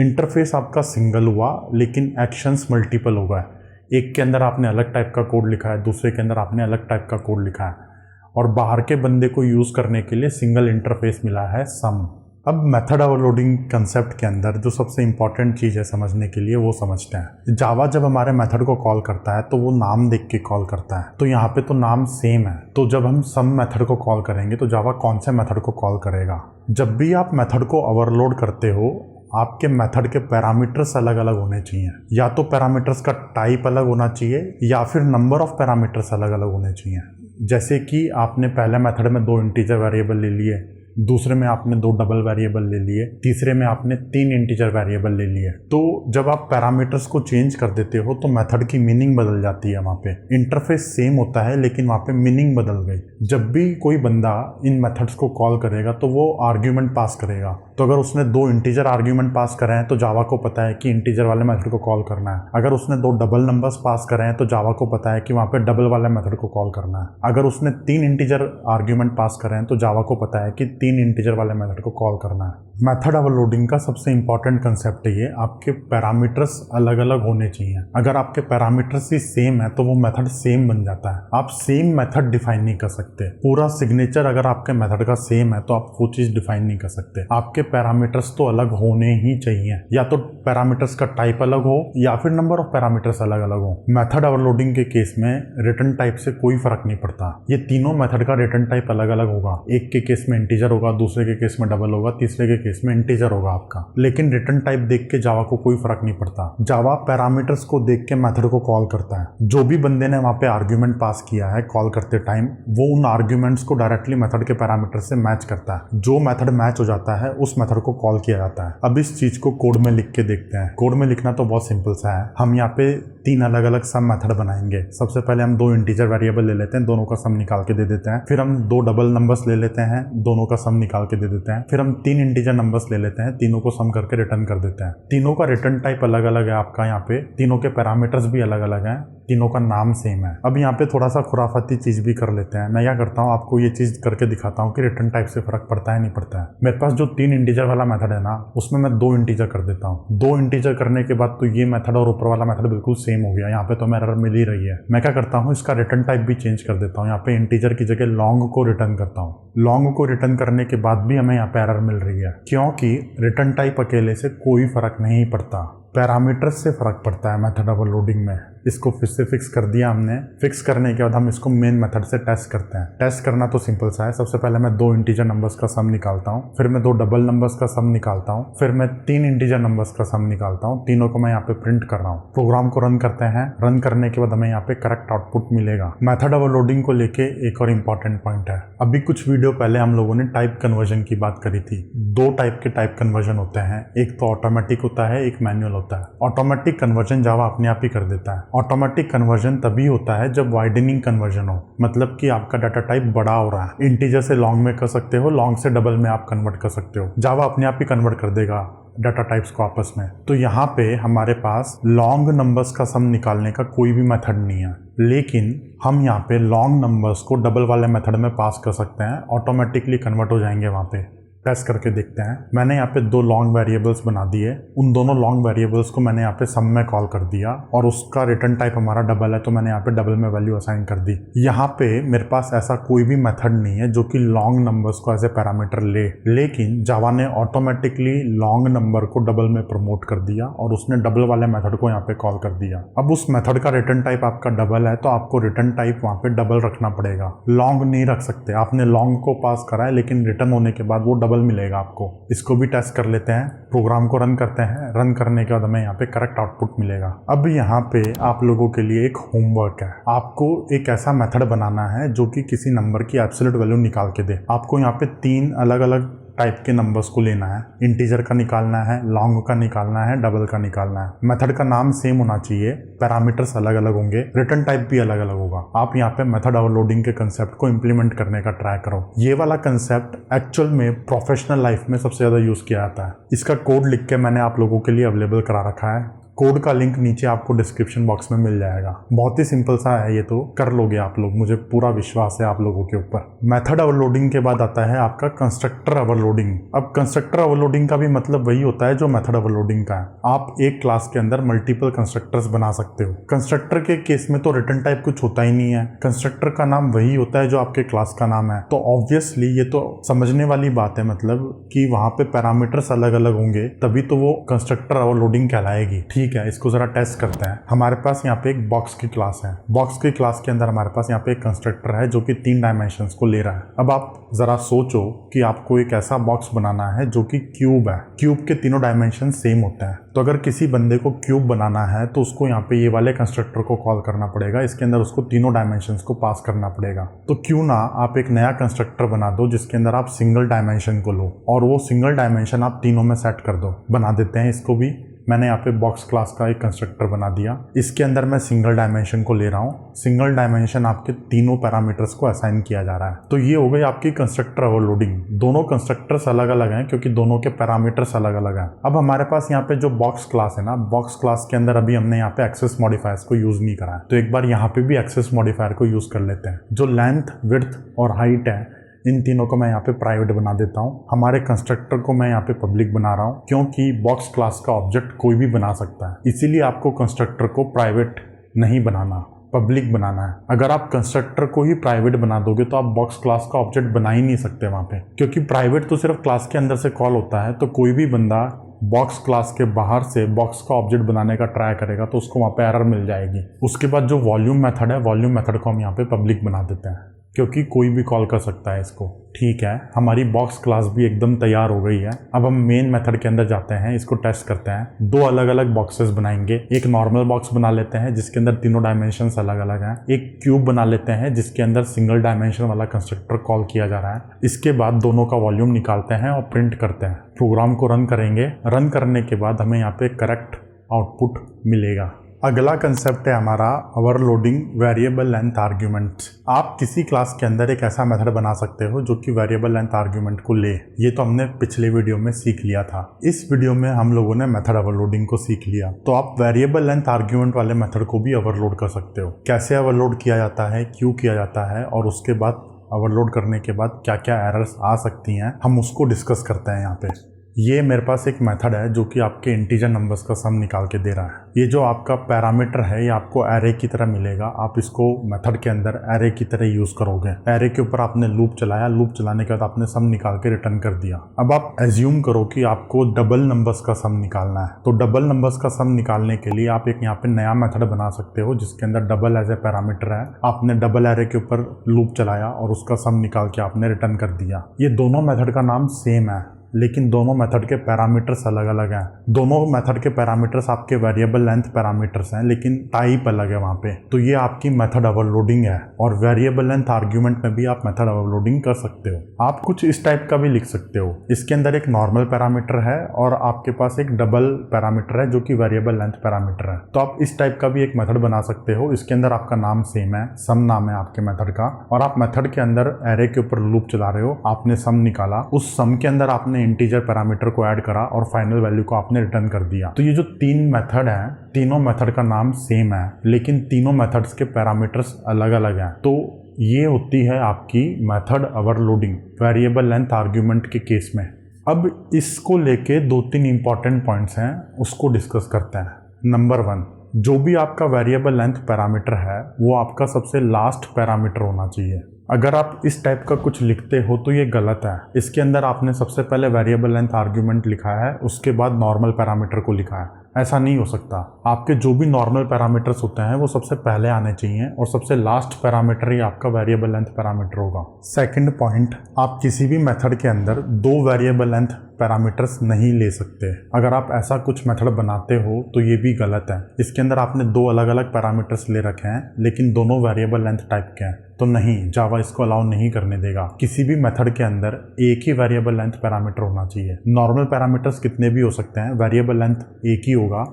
इंटरफेस आपका सिंगल हुआ लेकिन एक्शंस मल्टीपल हो गए। एक के अंदर आपने अलग टाइप का कोड लिखा है, दूसरे के अंदर आपने अलग टाइप का कोड लिखा है, और बाहर के बंदे को यूज़ करने के लिए सिंगल इंटरफेस मिला है सम। अब मेथड ओवरलोडिंग कंसेप्ट के अंदर जो सबसे इंपॉर्टेंट चीज़ है समझने के लिए, वो समझते हैं। जावा जब हमारे मेथड को कॉल करता है तो वो नाम देख के कॉल करता है, तो यहाँ पे तो नाम सेम है। तो जब हम सम मेथड को कॉल करेंगे तो जावा कौन से मेथड को कॉल करेगा? जब भी आप मेथड को ओवरलोड करते हो, आपके मेथड के पैरामीटर्स अलग अलग होने चाहिए। या तो पैरामीटर्स का टाइप अलग होना चाहिए या फिर नंबर ऑफ पैरामीटर्स अलग अलग होने चाहिए। जैसे कि आपने पहले मेथड में 2 इंटीजर वेरिएबल ले लिए, दूसरे में आपने 2 डबल वेरिएबल ले लिए, तीसरे में आपने 3 इंटीजर वेरिएबल ले लिए। तो जब आप पैरामीटर्स को चेंज कर देते हो तो मेथड की मीनिंग बदल जाती है। वहाँ पे इंटरफेस सेम होता है लेकिन वहाँ पे मीनिंग बदल गई। जब भी कोई बंदा इन मेथड्स को कॉल करेगा तो वो आर्ग्यूमेंट पास करेगा। तो अगर उसने 2 इंटीजर आर्ग्यूमेंट पास करे हैं तो जावा को पता है कि इंटीजर वाले मेथड को कॉल करना है। अगर उसने 2 डबल नंबर्स पास करे हैं तो जावा को पता है कि वहाँ पे डबल वाले मेथड को कॉल करना है। अगर उसने 3 इंटीजर आर्ग्यूमेंट पास करे हैं तो जावा को पता है कि 3 इंटीजर वाले मेथड को कॉल करना है। मेथड ओवरलोडिंग का सबसे इंपॉर्टेंट कंसेप्ट है ये, आपके पैरामीटर्स अलग अलग होने चाहिए। अगर आपके पैरामीटर्स ही सेम है तो वो मेथड सेम बन जाता है। आप सेम मेथड डिफाइन नहीं कर सकते। पूरा सिग्नेचर अगर आपके मेथड का सेम है तो आप वो चीज डिफाइन नहीं कर सकते। आपके पैरामीटर्स तो अलग होने ही चाहिए, या तो पैरामीटर्स का टाइप अलग हो या फिर नंबर ऑफ पैरामीटर्स अलग अलग हो। मेथड ओवरलोडिंग के केस में रिटर्न टाइप से कोई फर्क नहीं पड़ता। ये तीनों मेथड का रिटर्न टाइप अलग अलग होगा। एक के केस में इंटीजर होगा, दूसरे के केस में डबल होगा, तीसरे के केस में इंटीजर होगा आपका। लेकिन रिटर्न टाइप देख के जावा को कोई फर्क नहीं पड़ता। जावा पैरामीटर्स को देख के मेथड को कॉल करता है। जो भी बंदे ने वहां पे आर्ग्यूमेंट पास किया है कॉल करते टाइम, वो उन आर्ग्यूमेंट्स को डायरेक्टली मेथड के पैरामीटर से मैच करता है। जो मेथड मैच हो जाता है उस मेथड को कॉल किया जाता है। अब इस चीज को कोड में लिख के देखते हैं। कोड में लिखना तो बहुत सिंपल सा है। हम यहाँ पे तीन अलग अलग सम मेथड बनाएंगे। सबसे पहले हम दो इंटीजर वेरिएबल ले लेते हैं, दोनों का सम निकाल के दे देते हैं। फिर हम दो डबल नंबर्स ले लेते हैं, दोनों का सम निकाल के दे देते हैं। फिर हम तीन इंटीजर नंबर्स ले लेते हैं, तीनों को सम करके रिटर्न कर देते हैं। तीनों का रिटर्न टाइप अलग अलग है आपका यहाँ पे, तीनों के पैरामीटर्स भी अलग अलग हैं, तीनों का नाम सेम है। अब यहाँ पे थोड़ा सा खुराफाती चीज भी कर लेते हैं। मैं क्या करता हूँ, आपको ये चीज करके दिखाता हूँ कि रिटर्न टाइप से फर्क पड़ता है नहीं पड़ता है। मेरे पास जो तीन इंटीजर वाला मेथड है ना, उसमें मैं दो इंटीजर कर देता हूँ। दो इंटीजर करने के बाद तो ये मेथड और ऊपर वाला मेथड बिल्कुल सेम हो गया। यहाँ पे तो मेरा एरर मिल ही रही है। मैं क्या करता हूँ, इसका रिटर्न टाइप भी चेंज कर देता हूँ। यहाँ पे इंटीजर की जगह लॉन्ग को रिटर्न करता हूँ। लॉन्ग को रिटर्न करने के बाद भी हमें यहाँ पे एरर मिल रही है, क्योंकि रिटर्न टाइप अकेले से कोई फर्क नहीं पड़ता, पैरामीटर्स से फर्क पड़ता है मेथड ओवरलोडिंग में। इसको फिर से फिक्स कर दिया हमने। फिक्स करने के बाद हम इसको मेन मेथड से टेस्ट करते हैं। टेस्ट करना तो सिंपल सा है। सबसे पहले मैं दो इंटीजर नंबर्स का सम निकालता हूँ, फिर मैं दो डबल नंबर्स का सम निकालता हूँ, फिर मैं तीन इंटीजर नंबर्स का सम निकालता हूँ। तीनों को मैं यहाँ पे प्रिंट कर रहा हूँ। प्रोग्राम को रन करते हैं। रन करने के बाद हमें यहाँ पे करेक्ट आउटपुट मिलेगा। मेथड ओवरलोडिंग को लेके एक और इम्पॉर्टेंट पॉइंट है। अभी कुछ वीडियो पहले हम लोगों ने टाइप कन्वर्जन की बात करी थी। दो टाइप के टाइप कन्वर्जन होते हैं, एक तो ऑटोमेटिक होता है, एक मैनुअल होता है। ऑटोमेटिक कन्वर्जन जावा अपने आप ही कर देता है। ऑटोमेटिक कन्वर्जन तभी होता है जब वाइडनिंग कन्वर्जन हो, मतलब कि आपका डाटा टाइप बड़ा हो रहा है। इंटीजर से लॉन्ग में कर सकते हो, लॉन्ग से डबल में आप कन्वर्ट कर सकते हो। जावा अपने आप ही कन्वर्ट कर देगा डाटा टाइप्स को आपस में। तो यहाँ पे हमारे पास लॉन्ग नंबर्स का सम निकालने का कोई भी मेथड नहीं है, लेकिन हम यहाँ पे लॉन्ग नंबर्स को डबल वाले मेथड में पास कर सकते हैं। ऑटोमेटिकली कन्वर्ट हो जाएंगे वहाँ पे। टेस्ट करके देखते हैं। मैंने यहाँ पे दो लॉन्ग वेरिएबल्स बना दिए। उन दोनों लॉन्ग वेरिएबल्स को मैंने यहाँ पे सम में कॉल कर दिया और उसका रिटर्न टाइप हमारा डबल है, तो मैंने यहाँ पे डबल में वैल्यू असाइन कर दी। यहाँ पे मेरे पास ऐसा कोई भी मेथड नहीं है जो कि लॉन्ग नंबर्स को एज ए पैरामीटर ले, लेकिन जावा ने ऑटोमेटिकली लॉन्ग नंबर को डबल में प्रमोट कर दिया और उसने डबल वाले मेथड को यहाँ पे कॉल कर दिया। अब उस मेथड का रिटर्न टाइप आपका डबल है, तो आपको रिटर्न टाइप वहाँ पे डबल रखना पड़ेगा। लॉन्ग नहीं रख सकते। आपने लॉन्ग को पास करा है, लेकिन रिटर्न होने के बाद वो डबल मिलेगा आपको। इसको भी टेस्ट कर लेते हैं। प्रोग्राम को रन करते हैं। रन करने के बाद हमें यहाँ पे करेक्ट आउटपुट मिलेगा। अब यहाँ पे आप लोगों के लिए एक होमवर्क है। आपको एक ऐसा मेथड बनाना है जो कि किसी नंबर की एब्सोल्यूट वैल्यू निकाल के दे। आपको यहाँ पे तीन अलग अलग टाइप के नंबर्स को लेना है। इंटीजर का निकालना है, लॉन्ग का निकालना है, डबल का निकालना है। मेथड का नाम सेम होना चाहिए, पैरामीटर्स अलग अलग होंगे, रिटर्न टाइप भी अलग अलग होगा। आप यहाँ पे मेथड ओवरलोडिंग के कंसेप्ट को इंप्लीमेंट करने का ट्राई करो। ये वाला कंसेप्ट एक्चुअल में प्रोफेशनल लाइफ में सबसे ज्यादा यूज किया जाता है। इसका कोड लिख के मैंने आप लोगों के लिए अवेलेबल करा रखा है। कोड का लिंक नीचे आपको डिस्क्रिप्शन बॉक्स में मिल जाएगा। बहुत ही सिंपल सा है, ये तो कर लोगे आप लोग, मुझे पूरा विश्वास है आप लोगों के ऊपर। मेथड ओवरलोडिंग के बाद आता है आपका कंस्ट्रक्टर ओवरलोडिंग। अब कंस्ट्रक्टर ओवरलोडिंग का भी मतलब वही होता है जो मेथड ओवरलोडिंग का है। आप एक क्लास के अंदर मल्टीपल कंस्ट्रक्टर्स बना सकते हो। कंस्ट्रक्टर के केस में तो रिटर्न टाइप कुछ होता ही नहीं है। कंस्ट्रक्टर का नाम वही होता है जो आपके क्लास का नाम है। तो ऑब्वियसली ये तो समझने वाली बात है, मतलब कि वहां पे पैरामीटर्स अलग अलग होंगे, तभी तो वो कंस्ट्रक्टर ओवरलोडिंग कहलाएगी। ठीक है, इसको जरा टेस्ट करते हैं। हमारे पास यहाँ पे एक बॉक्स की क्लास है। बॉक्स की क्लास के अंदर हमारे पास यहाँ पे एक कंस्ट्रक्टर है जो कि तीन डायमेंशंस को ले रहा है। अब आप जरा सोचो कि आपको एक ऐसा बॉक्स बनाना है जो कि क्यूब है। क्यूब के तीनों डायमेंशन सेम होते हैं। तो अगर किसी बंदे को क्यूब बनाना है तो उसको यहाँ पे ये वाले कंस्ट्रक्टर को कॉल करना पड़ेगा। इसके अंदर उसको तीनों डायमेंशंस को पास करना पड़ेगा। तो क्यों ना आप एक नया कंस्ट्रक्टर बना दो जिसके अंदर आप सिंगल डायमेंशन को लो और वो सिंगल डायमेंशन आप तीनों में सेट कर दो। बना देते हैं इसको भी। मैंने यहाँ पे बॉक्स क्लास का एक कंस्ट्रक्टर बना दिया। इसके अंदर मैं सिंगल डायमेंशन को ले रहा हूँ। सिंगल डायमेंशन आपके तीनों पैरामीटर्स को असाइन किया जा रहा है। तो ये हो गई आपकी कंस्ट्रक्टर ओवरलोडिंग। दोनों कंस्ट्रक्टर्स अलग अलग हैं क्योंकि दोनों के पैरामीटर्स अलग अलग हैं। अब हमारे पास यहाँ पे जो बॉक्स क्लास है ना, बॉक्स क्लास के अंदर अभी हमने यहाँ पे एक्सेस मॉडिफायर्स को यूज नहीं करा है, तो एक बार यहाँ पे भी एक्सेस मॉडिफायर को यूज कर लेते हैं। जो लेंथ, विड्थ और हाइट है, इन तीनों को मैं यहाँ पे प्राइवेट बना देता हूँ। हमारे कंस्ट्रक्टर को मैं यहाँ पे पब्लिक बना रहा हूँ क्योंकि बॉक्स क्लास का ऑब्जेक्ट कोई भी बना सकता है। इसीलिए आपको कंस्ट्रक्टर को प्राइवेट नहीं बनाना, पब्लिक बनाना है। अगर आप कंस्ट्रक्टर को ही प्राइवेट बना दोगे तो आप बॉक्स क्लास का ऑब्जेक्ट बना ही नहीं सकते वहाँ पे, क्योंकि प्राइवेट तो सिर्फ क्लास के अंदर से कॉल होता है। तो कोई भी बंदा बॉक्स क्लास के बाहर से बॉक्स का ऑब्जेक्ट बनाने का ट्राई करेगा तो उसको वहाँ पे एरर मिल जाएगी। उसके बाद जो वॉल्यूम मेथड है, वॉल्यूम मेथड को हम यहाँ पे पब्लिक बना देते हैं क्योंकि कोई भी कॉल कर सकता है इसको। ठीक है, हमारी बॉक्स क्लास भी एकदम तैयार हो गई है। अब हम मेन मेथड के अंदर जाते हैं, इसको टेस्ट करते हैं। दो अलग अलग बॉक्सेस बनाएंगे। एक नॉर्मल बॉक्स बना लेते हैं जिसके अंदर तीनों डायमेंशंस अलग अलग हैं। एक क्यूब बना लेते हैं जिसके अंदर सिंगल डायमेंशन वाला कंस्ट्रक्टर कॉल किया जा रहा है। इसके बाद दोनों का वॉल्यूम निकालते हैं और प्रिंट करते हैं। प्रोग्राम को रन करेंगे। रन करने के बाद हमें यहाँ पे करेक्ट आउटपुट मिलेगा। अगला कंसेप्ट है हमारा ओवरलोडिंग वेरिएबल लेंथ आर्ग्यूमेंट। आप किसी क्लास के अंदर एक ऐसा मेथड बना सकते हो जो कि वेरिएबल लेंथ आर्ग्यूमेंट को ले। ये तो हमने पिछले वीडियो में सीख लिया था। इस वीडियो में हम लोगों ने मेथड ओवरलोडिंग को सीख लिया। तो आप वेरिएबल लेंथ आर्ग्यूमेंट वाले मेथड को भी ओवरलोड कर सकते हो। कैसे ओवरलोड किया जाता है, क्यों किया जाता है और उसके बाद ओवरलोड करने के बाद क्या क्या एरर्स आ सकती हैं, हम उसको डिस्कस करते हैं यहाँ पे। ये मेरे पास एक मेथड है जो कि आपके इंटीजर नंबर्स का सम निकाल के दे रहा है। ये जो आपका पैरामीटर है ये आपको एरे की तरह मिलेगा। आप इसको मेथड के अंदर एरे की तरह यूज़ करोगे। एरे के ऊपर आपने लूप चलाया, लूप चलाने के बाद आपने सम निकाल के रिटर्न कर दिया। अब आप एज्यूम करो कि आपको डबल नंबर्स का सम निकालना है। तो डबल नंबर्स का सम निकालने के लिए आप एक यहाँ पे नया मेथड बना सकते हो जिसके अंदर डबल एज ए पैरामीटर है। आपने डबल एरे के ऊपर लूप चलाया और उसका सम निकाल के आपने रिटर्न कर दिया। ये दोनों मेथड का नाम सेम है लेकिन दोनों मेथड के पैरामीटर्स अलग अलग हैं। दोनों मेथड के पैरामीटर्स आपके वेरिएबल लेंथ पैरामीटर्स हैं लेकिन टाइप अलग है वहाँ पे। तो ये आपकी मेथड ओवरलोडिंग है और वेरिएबल लेंथ आर्ग्यूमेंट में भी आप मेथड ओवरलोडिंग कर सकते हो। आप कुछ इस टाइप का भी लिख सकते हो। इसके अंदर एक नॉर्मल पैरामीटर है और आपके पास एक डबल पैरामीटर है जो कि वेरिएबल लेंथ पैरामीटर है। तो आप इस टाइप का भी एक मेथड बना सकते हो। इसके अंदर आपका नाम सेम है, सम नाम है आपके मेथड का, और आप मेथड के अंदर एरे के ऊपर लूप चला रहे हो। आपने सम निकाला, उस सम के अंदर आपने इंटीजर पैरामीटर को ऐड करा और फाइनल वैल्यू को आपने रिटर्न कर दिया। तो ये जो तीन मेथड हैं, तीनों मेथड का नाम सेम है लेकिन तीनों मेथड्स के पैरामीटर्स अलग अलग हैं। तो ये होती है आपकी method overloading variable length argument के केस में। अब इसको लेके दो तीन इंपॉर्टेंट पॉइंट्स हैं, उसको डिस्कस करते हैं। नंबर 1, जो भी आपका वेरिएबल लेंथ पैरामीटर है वो आपका सबसे लास्ट पैरामीटर होना चाहिए। अगर आप इस टाइप का कुछ लिखते हो तो ये गलत है। इसके अंदर आपने सबसे पहले वेरिएबल लेंथ आर्ग्यूमेंट लिखा है, उसके बाद नॉर्मल पैरामीटर को लिखा है। ऐसा नहीं हो सकता। आपके जो भी नॉर्मल पैरामीटर्स होते हैं वो सबसे पहले आने चाहिए और सबसे लास्ट पैरामीटर ही आपका वेरिएबल लेंथ पैरामीटर होगा। सेकंड पॉइंट, आप किसी भी मेथड के अंदर दो वेरिएबल लेंथ पैरामीटर्स नहीं ले सकते। अगर आप ऐसा कुछ मेथड बनाते हो तो ये भी गलत है। इसके अंदर आपने दो अलग अलग पैरामीटर्स ले रखे हैं लेकिन दोनों वेरिएबल लेंथ टाइप के हैं, तो नहीं, जावा इसको अलाउ नहीं करने देगा। किसी भी मेथड के अंदर एक ही वेरिएबल लेंथ पैरामीटर होना चाहिए। नॉर्मल पैरामीटर्स कितने भी हो सकते हैं, वेरिएबल लेंथ एक ही होगा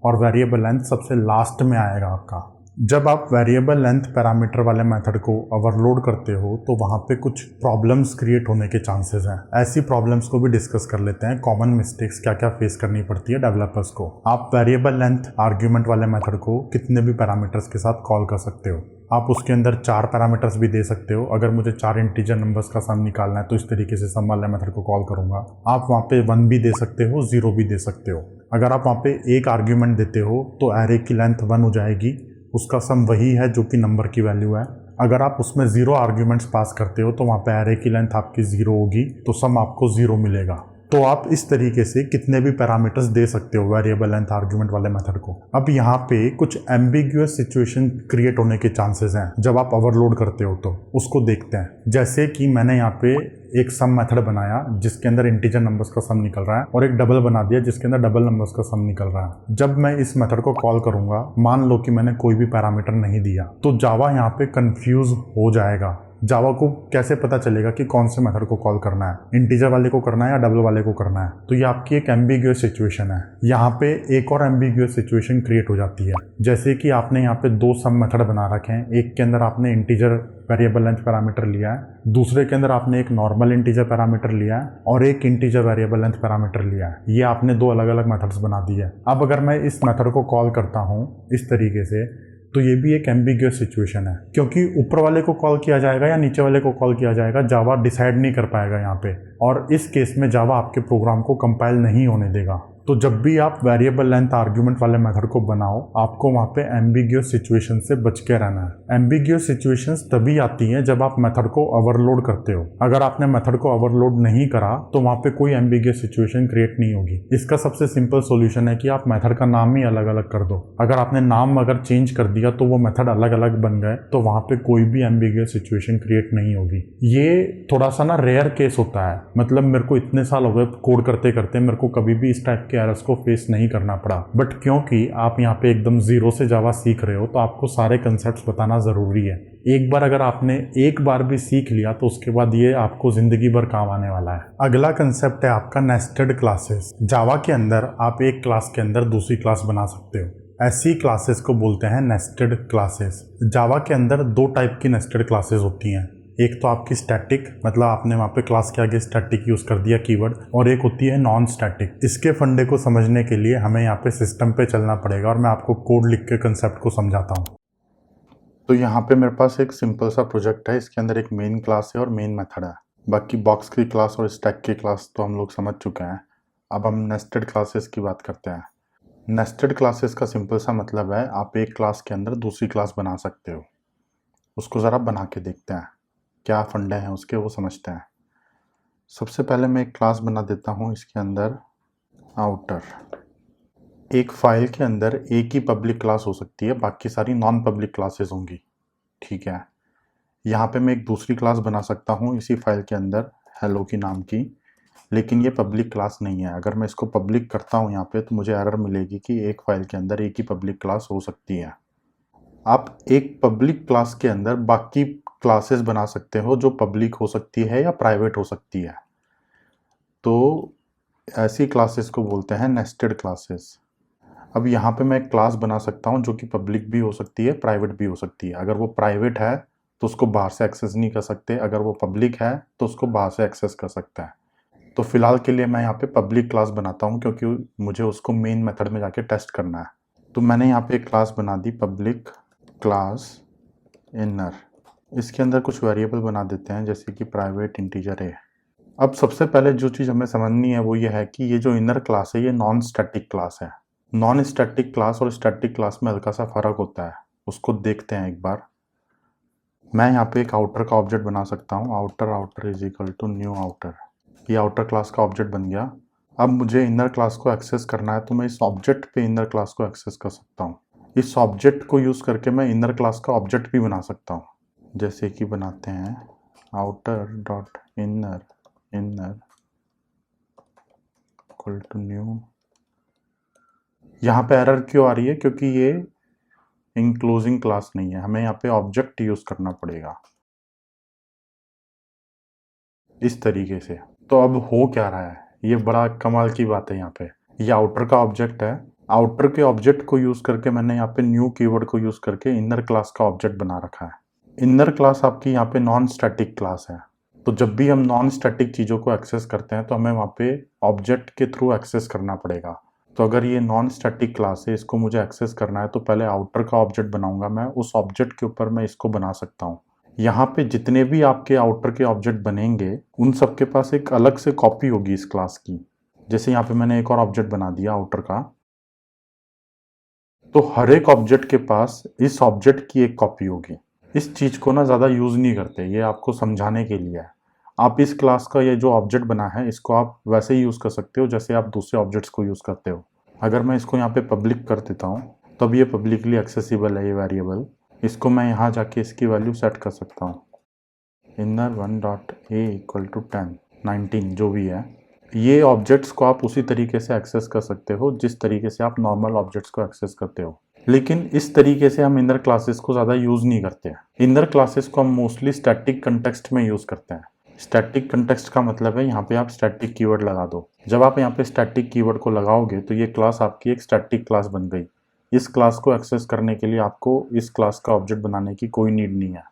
और वेरिएबल लेंथ सबसे लास्ट में आएगा आपका। जब आप वेरिएबल लेंथ पैरामीटर वाले मेथड को ओवरलोड करते हो तो वहाँ पे कुछ प्रॉब्लम्स क्रिएट होने के चांसेस हैं। ऐसी प्रॉब्लम्स को भी डिस्कस कर लेते हैं। कॉमन मिस्टेक्स क्या क्या फेस करनी पड़ती है डेवलपर्स को। आप वेरिएबल लेंथ आर्ग्यूमेंट वाले मेथड को कितने भी पैरामीटर्स के साथ कॉल कर सकते हो। आप उसके अंदर 4 पैरामीटर्स भी दे सकते हो। अगर मुझे 4 इंटीजर नंबर्स का सम निकालना है तो इस तरीके से सम वाले मेथड को कॉल करूंगा। आप वहाँ पे 1 भी दे सकते हो, 0 भी दे सकते हो। अगर आप वहाँ पे एक आर्ग्यूमेंट देते हो तो एरे की लेंथ 1 हो जाएगी, उसका सम वही है जो कि नंबर की वैल्यू है। अगर आप उसमें 0 आर्ग्यूमेंट्स पास करते हो तो वहाँ पे एरे की लेंथ आपकी 0 होगी, तो सम आपको 0 मिलेगा। तो आप इस तरीके से कितने भी पैरामीटर्स दे सकते हो वेरिएबल लेंथ आर्ग्यूमेंट वाले मेथड को। अब यहाँ पे कुछ एम्बिग्यूअस सिचुएशन क्रिएट होने के चांसेस हैं जब आप ओवरलोड करते हो, तो उसको देखते हैं। जैसे कि मैंने यहाँ पे एक सम मेथड बनाया जिसके अंदर इंटीजर नंबर्स का सम निकल रहा है और एक डबल बना दिया जिसके अंदर डबल नंबर्स का सम निकल रहा है। जब मैं इस मेथड को कॉल करूंगा, मान लो कि मैंने कोई भी पैरामीटर नहीं दिया, तो जावा यहाँ पे कंफ्यूज हो जाएगा। जावा को कैसे पता चलेगा कि कौन से मेथड को कॉल करना है, इंटीजर वाले को करना है या डबल वाले को करना है। तो ये आपकी एक एम्बिग्यूअस सिचुएशन है। यहाँ पे एक और एम्बिग्यूअस सिचुएशन क्रिएट हो जाती है। जैसे कि आपने यहाँ पे 2 सम मेथड बना रखे हैं। एक के अंदर आपने इंटीजर वेरिएबल लेंथ पैरामीटर लिया है, दूसरे के अंदर आपने एक नॉर्मल इंटीजर पैरामीटर लिया है और एक इंटीजर वेरिएबल लेंथ पैरामीटर लिया है। ये आपने 2 अलग अलग मेथड्स बना दिए हैं। अब अगर मैं इस मेथड को कॉल करता हूँ इस तरीके से, तो ये भी एक एम्बिग्यूअस सिचुएशन है क्योंकि ऊपर वाले को कॉल किया जाएगा या नीचे वाले को कॉल किया जाएगा, जावा डिसाइड नहीं कर पाएगा यहाँ पे। और इस केस में जावा आपके प्रोग्राम को कंपाइल नहीं होने देगा। तो जब भी आप वेरिएबल लेंथ आर्ग्यूमेंट वाले मेथड को बनाओ, आपको वहाँ पे एम्बिग्यूअस सिचुएशन से बच के रहना है। एम्बिग्यूअस सिचुएशंस तभी आती हैं जब आप मेथड को ओवरलोड करते हो। अगर आपने मेथड को ओवरलोड नहीं करा तो वहाँ पे कोई एम्बिग्यूअस सिचुएशन क्रिएट नहीं होगी। इसका सबसे सिंपल सोल्यूशन है कि आप मेथड का नाम ही अलग अलग कर दो। अगर आपने नाम अगर चेंज कर दिया तो वो मेथड अलग अलग बन गए, तो वहाँ पे कोई भी एम्बिग्यूअस सिचुएशन क्रिएट नहीं होगी। ये थोड़ा सा ना रेयर केस होता है। मतलब मेरे को इतने साल हो गए कोड करते करते, मेरे को कभी भी इस टाइप के एरर्स को फेस नहीं करना पड़ा। बट क्योंकि आप यहाँ पे एकदम 0 से जावा सीख रहे हो तो आपको सारे कंसेप्ट्स बताना ज़रूरी है। एक बार अगर आपने एक बार भी सीख लिया तो उसके बाद ये आपको ज़िंदगी भर काम आने वाला है। अगला कंसेप्ट है आपका नेस्टेड क्लासेस। जावा के अंदर आप एक क्लास के अंदर दूसरी क्लास बना सकते हो। ऐसी क्लासेस को बोलते हैं नेस्टेड क्लासेस। जावा के अंदर दो टाइप की नेस्टेड क्लासेस होती हैं। एक तो आपकी स्टैटिक, मतलब आपने वहाँ पे क्लास के आगे स्टैटिक यूज़ कर दिया कीवर्ड, और एक होती है नॉन स्टैटिक। इसके फंडे को समझने के लिए हमें यहाँ पे सिस्टम पे चलना पड़ेगा और मैं आपको कोड लिख के कंसेप्ट को समझाता हूँ। तो यहाँ पे मेरे पास एक सिंपल सा प्रोजेक्ट है। इसके अंदर एक मेन क्लास है और मेन मेथड है। बाकी बॉक्स की क्लास और स्टैक की क्लास तो हम लोग समझ चुके हैं। अब हम नेस्टेड क्लासेस की बात करते हैं। नेस्टेड क्लासेस का सिंपल सा मतलब है आप एक क्लास के अंदर दूसरी क्लास बना सकते हो। उसको ज़रा बना के देखते हैं, क्या फंडे हैं उसके वो समझते हैं। सबसे पहले मैं एक क्लास बना देता हूँ इसके अंदर आउटर। एक फाइल के अंदर एक ही पब्लिक क्लास हो सकती है, बाकी सारी नॉन पब्लिक क्लासेस होंगी। ठीक है, यहाँ पे मैं एक दूसरी क्लास बना सकता हूँ इसी फाइल के अंदर, हेलो की नाम की, लेकिन ये पब्लिक क्लास नहीं है। अगर मैं इसको पब्लिक करता हूँ यहाँ पे तो मुझे एरर मिलेगी कि एक फाइल के अंदर एक ही पब्लिक क्लास हो सकती है। आप एक पब्लिक क्लास के अंदर बाकी क्लासेस बना सकते हो जो पब्लिक हो सकती है या प्राइवेट हो सकती है। तो ऐसी क्लासेस को बोलते हैं नेस्टेड क्लासेस। अब यहाँ पे मैं एक क्लास बना सकता हूँ जो कि पब्लिक भी हो सकती है, प्राइवेट भी हो सकती है। अगर वो प्राइवेट है तो उसको बाहर से एक्सेस नहीं कर सकते, अगर वो पब्लिक है तो उसको बाहर से एक्सेस कर सकता है। तो फिलहाल के लिए मैं यहाँ पे पब्लिक क्लास बनाता हूँ क्योंकि मुझे उसको मेन मेथड में जाके टेस्ट करना है। तो मैंने यहाँ पे एक क्लास बना दी पब्लिक क्लास इनर। इसके अंदर कुछ वेरिएबल बना देते हैं जैसे कि प्राइवेट इंटीजर है। अब सबसे पहले जो चीज़ हमें समझनी है वो ये है कि ये जो इनर क्लास है ये नॉन स्टैटिक क्लास है। नॉन स्टैटिक क्लास और स्टैटिक क्लास में हल्का सा फ़र्क होता है, उसको देखते हैं एक बार। मैं यहाँ पे एक आउटर का ऑब्जेक्ट बना सकता हूँ। Outer is equal to new outer. ये आउटर क्लास का ऑब्जेक्ट बन गया। अब मुझे इनर क्लास को एक्सेस करना है तो मैं इस ऑब्जेक्ट पे इनर क्लास को एक्सेस कर सकता हूँ। इस ऑब्जेक्ट को यूज़ करके मैं इनर क्लास का ऑब्जेक्ट भी बना सकता हूँ। जैसे कि बनाते हैं outer dot inner inner equal to new. यहाँ पे एरर क्यों आ रही है? क्योंकि ये इंक्लोजिंग क्लास नहीं है, हमें यहाँ पे ऑब्जेक्ट यूज करना पड़ेगा इस तरीके से। तो अब हो क्या रहा है, ये बड़ा कमाल की बात है। यहाँ पे ये आउटर का ऑब्जेक्ट है। आउटर के ऑब्जेक्ट को यूज करके मैंने यहाँ पे न्यू कीवर्ड को यूज करके इनर क्लास का ऑब्जेक्ट बना रखा है। इनर क्लास आपकी यहाँ पे नॉन स्टैटिक क्लास है। तो जब भी हम नॉन स्टैटिक चीज़ों को एक्सेस करते हैं तो हमें वहाँ पे ऑब्जेक्ट के थ्रू एक्सेस करना पड़ेगा। तो अगर ये नॉन स्टैटिक क्लास है, इसको मुझे एक्सेस करना है तो पहले आउटर का ऑब्जेक्ट बनाऊंगा मैं, उस ऑब्जेक्ट के ऊपर मैं इसको बना सकता हूँ। यहाँ पे जितने भी आपके आउटर के ऑब्जेक्ट बनेंगे उन सबके पास एक अलग से कॉपी होगी इस क्लास की। जैसे यहाँ पे मैंने एक और ऑब्जेक्ट बना दिया आउटर का, तो हर एक ऑब्जेक्ट के पास इस ऑब्जेक्ट की एक कॉपी होगी। इस चीज को ना ज्यादा यूज नहीं करते, ये आपको समझाने के लिए है। आप इस क्लास का ये जो ऑब्जेक्ट बना है इसको आप वैसे ही यूज कर सकते हो जैसे आप दूसरे ऑब्जेक्ट्स को यूज करते हो। अगर मैं इसको यहाँ पे पब्लिक कर देता हूँ तब ये पब्लिकली एक्सेसिबल है ये वेरिएबल। इसको मैं यहाँ जाके इसकी वैल्यू सेट कर सकता हूँ, inner one dot a equal to 19 जो भी है। ये ऑब्जेक्ट्स को आप उसी तरीके से एक्सेस कर सकते हो जिस तरीके से आप नॉर्मल ऑब्जेक्ट्स को एक्सेस करते हो, लेकिन इस तरीके से हम इनर क्लासेस को ज़्यादा यूज़ नहीं करते हैं। इनर क्लासेस को हम मोस्टली स्टैटिक कंटेक्स्ट में यूज़ करते हैं। स्टैटिक कंटेक्स्ट का मतलब है यहाँ पे आप स्टैटिक कीवर्ड लगा दो। जब आप यहाँ पे स्टैटिक कीवर्ड को लगाओगे तो ये क्लास आपकी एक स्टैटिक क्लास बन गई। इस क्लास को एक्सेस करने के लिए आपको इस क्लास का ऑब्जेक्ट बनाने की कोई नीड नहीं है।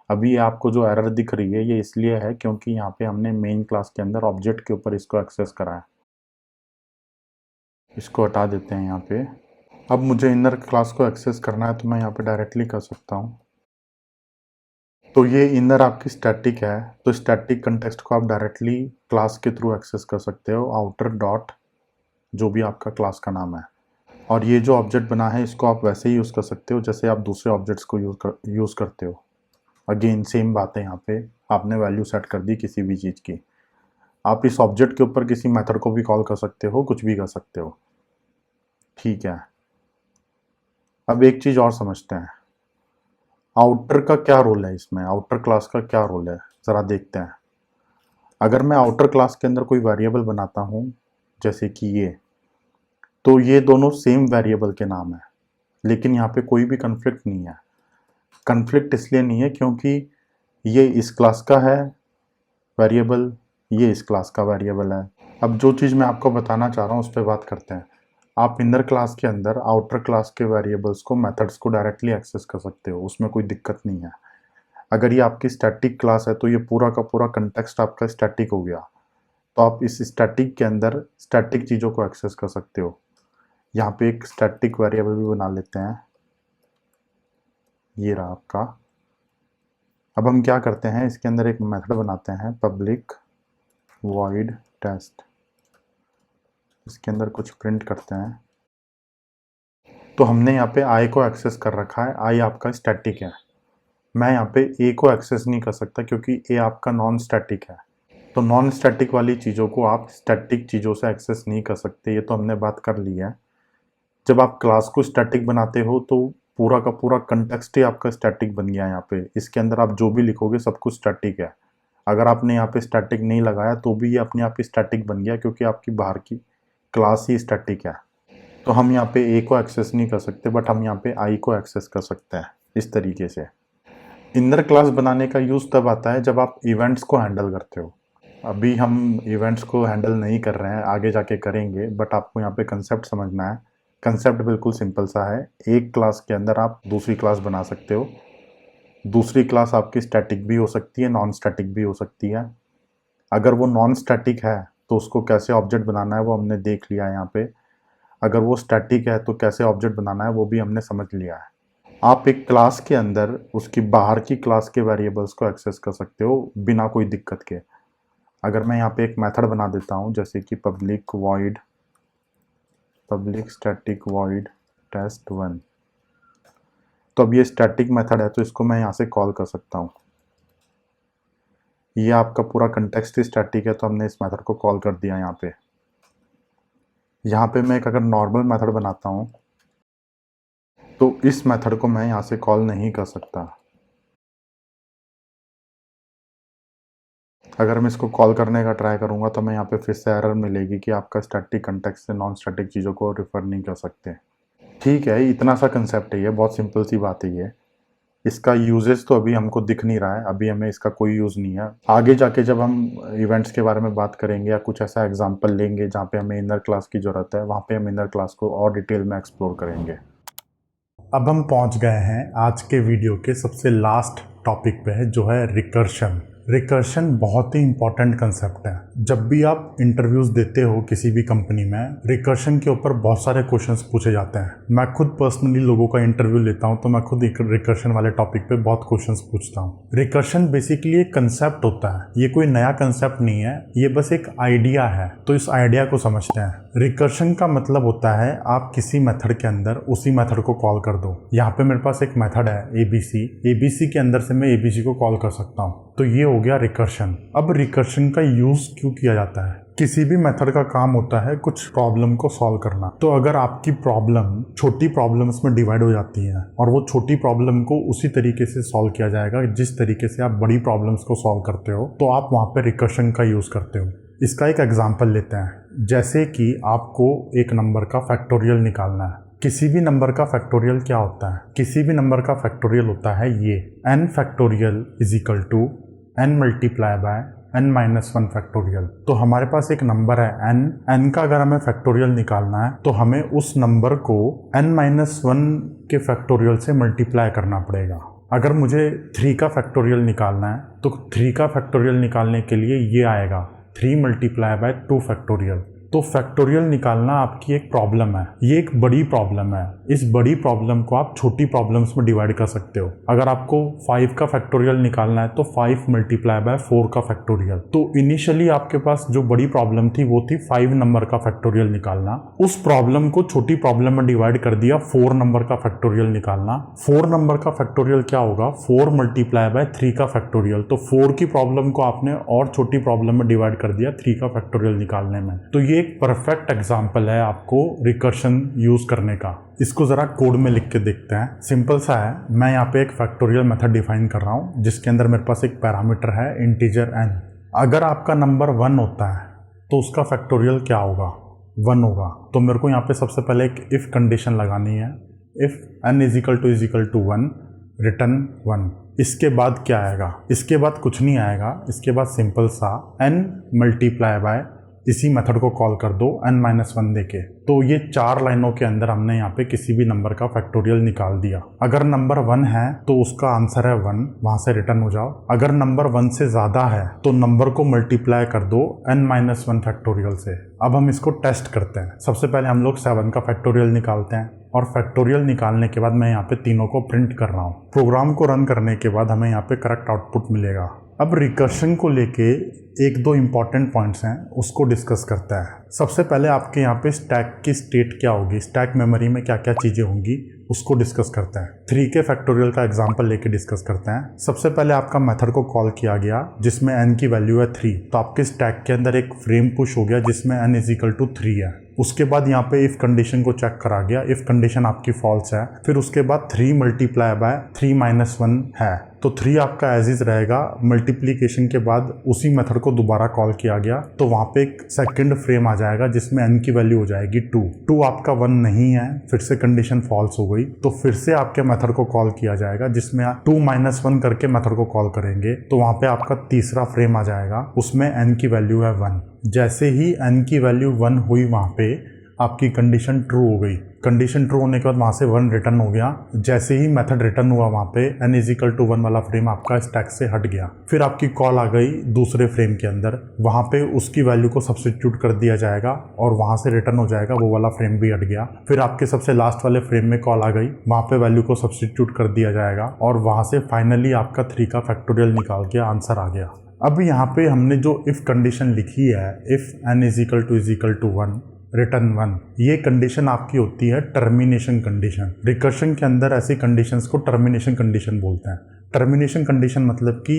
अभी ये आपको जो एरर दिख रही है ये इसलिए है क्योंकि यहाँ पे हमने मेन क्लास के अंदर ऑब्जेक्ट के ऊपर इसको एक्सेस करा है। इसको हटा देते हैं यहाँ पे। अब मुझे इनर क्लास को एक्सेस करना है तो मैं यहाँ पे डायरेक्टली कर सकता हूँ। तो ये इनर आपकी स्टैटिक है, तो स्टैटिक कंटेक्स्ट को आप डायरेक्टली क्लास के थ्रू एक्सेस कर सकते हो, आउटर डॉट जो भी आपका क्लास का नाम है। और ये जो ऑब्जेक्ट बना है इसको आप वैसे ही यूज़ कर सकते हो जैसे आप दूसरे ऑब्जेक्ट्स को यूज़ करते हो। अगेन सेम बात है, यहाँ पे आपने वैल्यू सेट कर दी किसी भी चीज़ की। आप इस ऑब्जेक्ट के ऊपर किसी मेथड को भी कॉल कर सकते हो, कुछ भी कर सकते हो। ठीक है, अब एक चीज़ और समझते हैं, आउटर का क्या रोल है इसमें, आउटर क्लास का क्या रोल है ज़रा देखते हैं। अगर मैं आउटर क्लास के अंदर कोई वेरिएबल बनाता हूँ जैसे कि ये, तो ये दोनों सेम वेरिएबल के नाम है, लेकिन यहाँ पे कोई भी कन्फ्लिक्ट नहीं है। कन्फ्लिक्ट इसलिए नहीं है क्योंकि ये इस क्लास का है वेरिएबल, ये इस क्लास का वेरिएबल है। अब जो चीज़ मैं आपको बताना चाह रहा हूँ उस पर बात करते हैं। आप इनर क्लास के अंदर आउटर क्लास के वेरिएबल्स को, मेथड्स को डायरेक्टली एक्सेस कर सकते हो, उसमें कोई दिक्कत नहीं है। अगर ये आपकी स्टैटिक क्लास है तो ये पूरा का पूरा कंटेक्स्ट आपका स्टैटिक हो गया, तो आप इस स्टैटिक के अंदर स्टैटिक चीज़ों को एक्सेस कर सकते हो। यहाँ पे एक स्टैटिक वेरिएबल भी बना लेते हैं, ये रहा आपका। अब हम क्या करते हैं, इसके अंदर एक मेथड बनाते हैं, पब्लिक वॉइड टेस्ट। इसके अंदर कुछ प्रिंट करते हैं। तो हमने यहाँ पे आई को एक्सेस कर रखा है, आई आपका स्टैटिक है। मैं यहाँ पे ए को एक्सेस नहीं कर सकता क्योंकि ए आपका नॉन स्टैटिक है। तो नॉन स्टैटिक वाली चीज़ों को आप स्टैटिक चीज़ों से एक्सेस नहीं कर सकते, ये तो हमने बात कर ली है। जब आप क्लास को स्टैटिक बनाते हो तो पूरा का पूरा कंटेक्स्ट ही आपका स्टैटिक बन गया। यहाँ पे इसके अंदर आप जो भी लिखोगे सब कुछ स्टैटिक है। अगर आपने यहाँ पे स्टैटिक नहीं लगाया तो भी ये अपने आप ही स्टैटिक बन गया, क्योंकि आपकी बाहर की क्लास ही स्टैटिक है। तो हम यहाँ पे ए को एक्सेस नहीं कर सकते, बट हम यहाँ पे आई को एक्सेस कर सकते हैं इस तरीके से। इनर क्लास बनाने का यूज़ तब आता है जब आप इवेंट्स को हैंडल करते हो। अभी हम इवेंट्स को हैंडल नहीं कर रहे हैं, आगे जाके करेंगे, बट आपको यहाँ पे कंसेप्ट समझना है। कंसेप्ट बिल्कुल सिंपल सा है। एक क्लास के अंदर आप दूसरी क्लास बना सकते हो। दूसरी क्लास आपकी स्टैटिक भी हो सकती है, नॉन स्टैटिक भी हो सकती है। अगर वो नॉन स्टैटिक है तो उसको कैसे ऑब्जेक्ट बनाना है वो हमने देख लिया है यहाँ पे। अगर वो स्टैटिक है तो कैसे ऑब्जेक्ट बनाना है वो भी हमने समझ लिया है। आप एक क्लास के अंदर उसकी बाहर की क्लास के वेरिएबल्स को एक्सेस कर सकते हो बिना कोई दिक्कत के। अगर मैं यहाँ पे एक मेथड बना देता हूँ, जैसे कि पब्लिक स्टैटिक वॉइड test1, तो अब ये स्टैटिक मेथड है तो इसको मैं यहाँ से कॉल कर सकता हूँ। ये आपका पूरा कंटेक्स्ट ही स्टैटिक है तो हमने इस मेथड को कॉल कर दिया। यहाँ पे मैं एक अगर नॉर्मल मेथड बनाता हूँ तो इस मेथड को मैं यहाँ से कॉल नहीं कर सकता। अगर मैं इसको कॉल करने का ट्राई करूँगा तो मैं यहाँ पे फिर से एरर मिलेगी कि आपका स्टैटिक कंटेक्स्ट से नॉन स्टैटिक चीज़ों को रिफ़र नहीं कर सकते। ठीक है, इतना सा कंसेप्ट है ये, बहुत सिंपल सी बात है ये। इसका यूजेस तो अभी हमको दिख नहीं रहा है, अभी हमें इसका कोई यूज़ नहीं है। आगे जाके जब हम इवेंट्स के बारे में बात करेंगे या कुछ ऐसा एग्जांपल लेंगे जहाँ पे हमें इनर क्लास की ज़रूरत है, वहाँ पे हम इनर क्लास को और डिटेल में एक्सप्लोर करेंगे। अब हम पहुँच गए हैं आज के वीडियो के सबसे लास्ट टॉपिक पे, जो है रिकर्शन। रिकर्शन बहुत ही इंपॉर्टेंट कंसेप्ट है। जब भी आप इंटरव्यूज़ देते हो किसी भी कंपनी में, रिकर्शन के ऊपर बहुत सारे क्वेश्चंस पूछे जाते हैं। मैं खुद पर्सनली लोगों का इंटरव्यू लेता हूं तो मैं खुद रिकर्शन वाले टॉपिक पे बहुत क्वेश्चंस पूछता हूं। रिकर्शन बेसिकली एक कंसेप्ट होता है, ये कोई नया कंसेप्ट नहीं है, ये बस एक आइडिया है। तो इस आइडिया को समझते हैं। रिकर्शन का मतलब होता है आप किसी मेथड के अंदर उसी मेथड को कॉल कर दो। यहाँ पे मेरे पास एक मेथड है एबीसी के अंदर से मैं एबीसी को कॉल कर सकता हूँ, तो ये हो गया रिकर्शन। अब रिकर्शन का यूज क्यों किया जाता है? किसी भी मेथड का काम होता है कुछ प्रॉब्लम को सॉल्व करना। तो अगर आपकी प्रॉब्लम छोटी प्रॉब्लम्स में डिवाइड हो जाती है और वो छोटी प्रॉब्लम को उसी तरीके से सॉल्व किया जाएगा जिस तरीके से आप बड़ी प्रॉब्लम्स को सॉल्व करते हो, तो आप वहाँ पे रिकर्शन का यूज करते हो। इसका एक एग्जाम्पल लेते हैं। जैसे कि आपको एक नंबर का फैक्टोरियल निकालना है। किसी भी नंबर का फैक्टोरियल क्या होता है? किसी भी नंबर का फैक्टोरियल होता है ये n factorial is equal to n multiply by n-1 factorial. तो हमारे पास एक नंबर है n का अगर हमें फैक्टोरियल निकालना है तो हमें उस नंबर को n-1 के फैक्टोरियल से मल्टीप्लाई करना पड़ेगा। अगर मुझे 3 का फैक्टोरियल निकालना है तो 3 का फैक्टोरियल निकालने के लिए ये आएगा 3 मल्टीप्लाई बाय 2 फैक्टोरियल। तो फैक्टोरियल निकालना आपकी एक प्रॉब्लम है, ये एक बड़ी प्रॉब्लम है। इस बड़ी प्रॉब्लम को आप छोटी प्रॉब्लम्स में डिवाइड कर सकते हो। अगर आपको 5 का फैक्टोरियल निकालना है तो 5 मल्टीप्लाई बाय 4 का फैक्टोरियल। तो इनिशियली आपके पास जो बड़ी प्रॉब्लम थी वो थी 5 नंबर का फैक्टोरियल निकालना। उस प्रॉब्लम को छोटी प्रॉब्लम में डिवाइड कर दिया 4 नंबर का फैक्टोरियल निकालना। 4 नंबर का फैक्टोरियल क्या होगा? 4 मल्टीप्लाई बाय 3 का फैक्टोरियल। तो 4 की प्रॉब्लम को आपने और छोटी प्रॉब्लम में डिवाइड कर दिया 3 का फैक्टोरियल निकालने में। तो ये एक परफेक्ट एग्जांपल है आपको रिकर्शन यूज करने का। इसको जरा कोड में लिख के देखते हैं। सिंपल सा है, मैं यहाँ पे एक फैक्टोरियल मेथड डिफाइन कर रहा हूँ जिसके अंदर मेरे पास एक पैरामीटर है इंटीजर n। अगर आपका नंबर 1 होता है तो उसका फैक्टोरियल क्या होगा? 1 होगा। तो मेरे को यहाँ पे सबसे पहले एक इफ कंडीशन लगानी है। If n is equal to 1 return 1। इसके बाद क्या आएगा? इसके बाद कुछ नहीं आएगा। इसके बाद सिंपल सा n मल्टीप्लाई बाय इसी मेथड को कॉल कर दो n-1 देके। तो ये 4 लाइनों के अंदर हमने यहाँ पे किसी भी नंबर का फैक्टोरियल निकाल दिया। अगर नंबर 1 है तो उसका आंसर है 1, वहां से रिटर्न हो जाओ। अगर नंबर 1 से ज़्यादा है तो नंबर को मल्टीप्लाई कर दो n-1 फैक्टोरियल से। अब हम इसको टेस्ट करते हैं। सबसे पहले हम लोग 7 का फैक्टोरियल निकालते हैं और फैक्टोरियल निकालने के बाद मैं यहाँ पे तीनों को प्रिंट कर रहा हूँ। प्रोग्राम को रन करने के बाद हमें यहाँ पे करेक्ट आउटपुट मिलेगा। अब रिकर्शन को लेके एक दो इम्पॉर्टेंट पॉइंट्स हैं, उसको डिस्कस करते हैं। सबसे पहले आपके यहाँ पे स्टैक की स्टेट क्या होगी, स्टैक मेमोरी में क्या क्या चीज़ें होंगी, उसको डिस्कस करते हैं। 3 के फैक्टोरियल का एग्जांपल लेके डिस्कस करते हैं। सबसे पहले आपका मेथड को कॉल किया गया जिसमें n की वैल्यू है 3, तो आपके स्टैक के अंदर एक फ्रेम पुश हो गया जिसमें n = 3 है। उसके बाद यहाँ पे इफ कंडीशन को चेक करा गया, इफ कंडीशन आपकी फॉल्स है। फिर उसके बाद 3 × 3 - 1 है, तो 3 आपका एज इज रहेगा। मल्टीप्लीकेशन के बाद उसी मेथड को दोबारा कॉल किया गया तो वहाँ पे एक सेकंड फ्रेम आ जाएगा जिसमें n की वैल्यू हो जाएगी 2। 2 आपका 1 नहीं है, फिर से कंडीशन फॉल्स हो गई, तो फिर से आपके मेथड को कॉल किया जाएगा जिसमें 2 - 1 करके मेथड को कॉल करेंगे तो वहाँ पे आपका तीसरा फ्रेम आ जाएगा, उसमें n की वैल्यू है 1। जैसे ही n की वैल्यू 1 हुई वहाँ पे आपकी कंडीशन ट्रू हो गई। कंडीशन ट्रू होने के बाद वहाँ से 1 रिटर्न हो गया। जैसे ही मेथड रिटर्न हुआ वहाँ पे n = 1 वाला फ्रेम आपका स्टैक से हट गया। फिर आपकी कॉल आ गई दूसरे फ्रेम के अंदर, वहाँ पे उसकी वैल्यू को सब्स्टिट्यूट कर दिया जाएगा और वहाँ से रिटर्न हो जाएगा, वो वाला फ्रेम भी हट गया। फिर आपके सबसे लास्ट वाले फ्रेम में कॉल आ गई, वहाँ पे वैल्यू को सब्स्टिट्यूट कर दिया जाएगा और वहाँ से फाइनली आपका 3 का फैक्टोरियल निकाल के आंसर आ गया। अब यहाँ पे हमने जो इफ़ कंडीशन लिखी है, इफ़ n = 1 रिटर्न 1, ये कंडीशन आपकी होती है टर्मिनेशन कंडीशन। रिकर्शन के अंदर ऐसी कंडीशंस को टर्मिनेशन कंडीशन बोलते हैं। टर्मिनेशन कंडीशन मतलब कि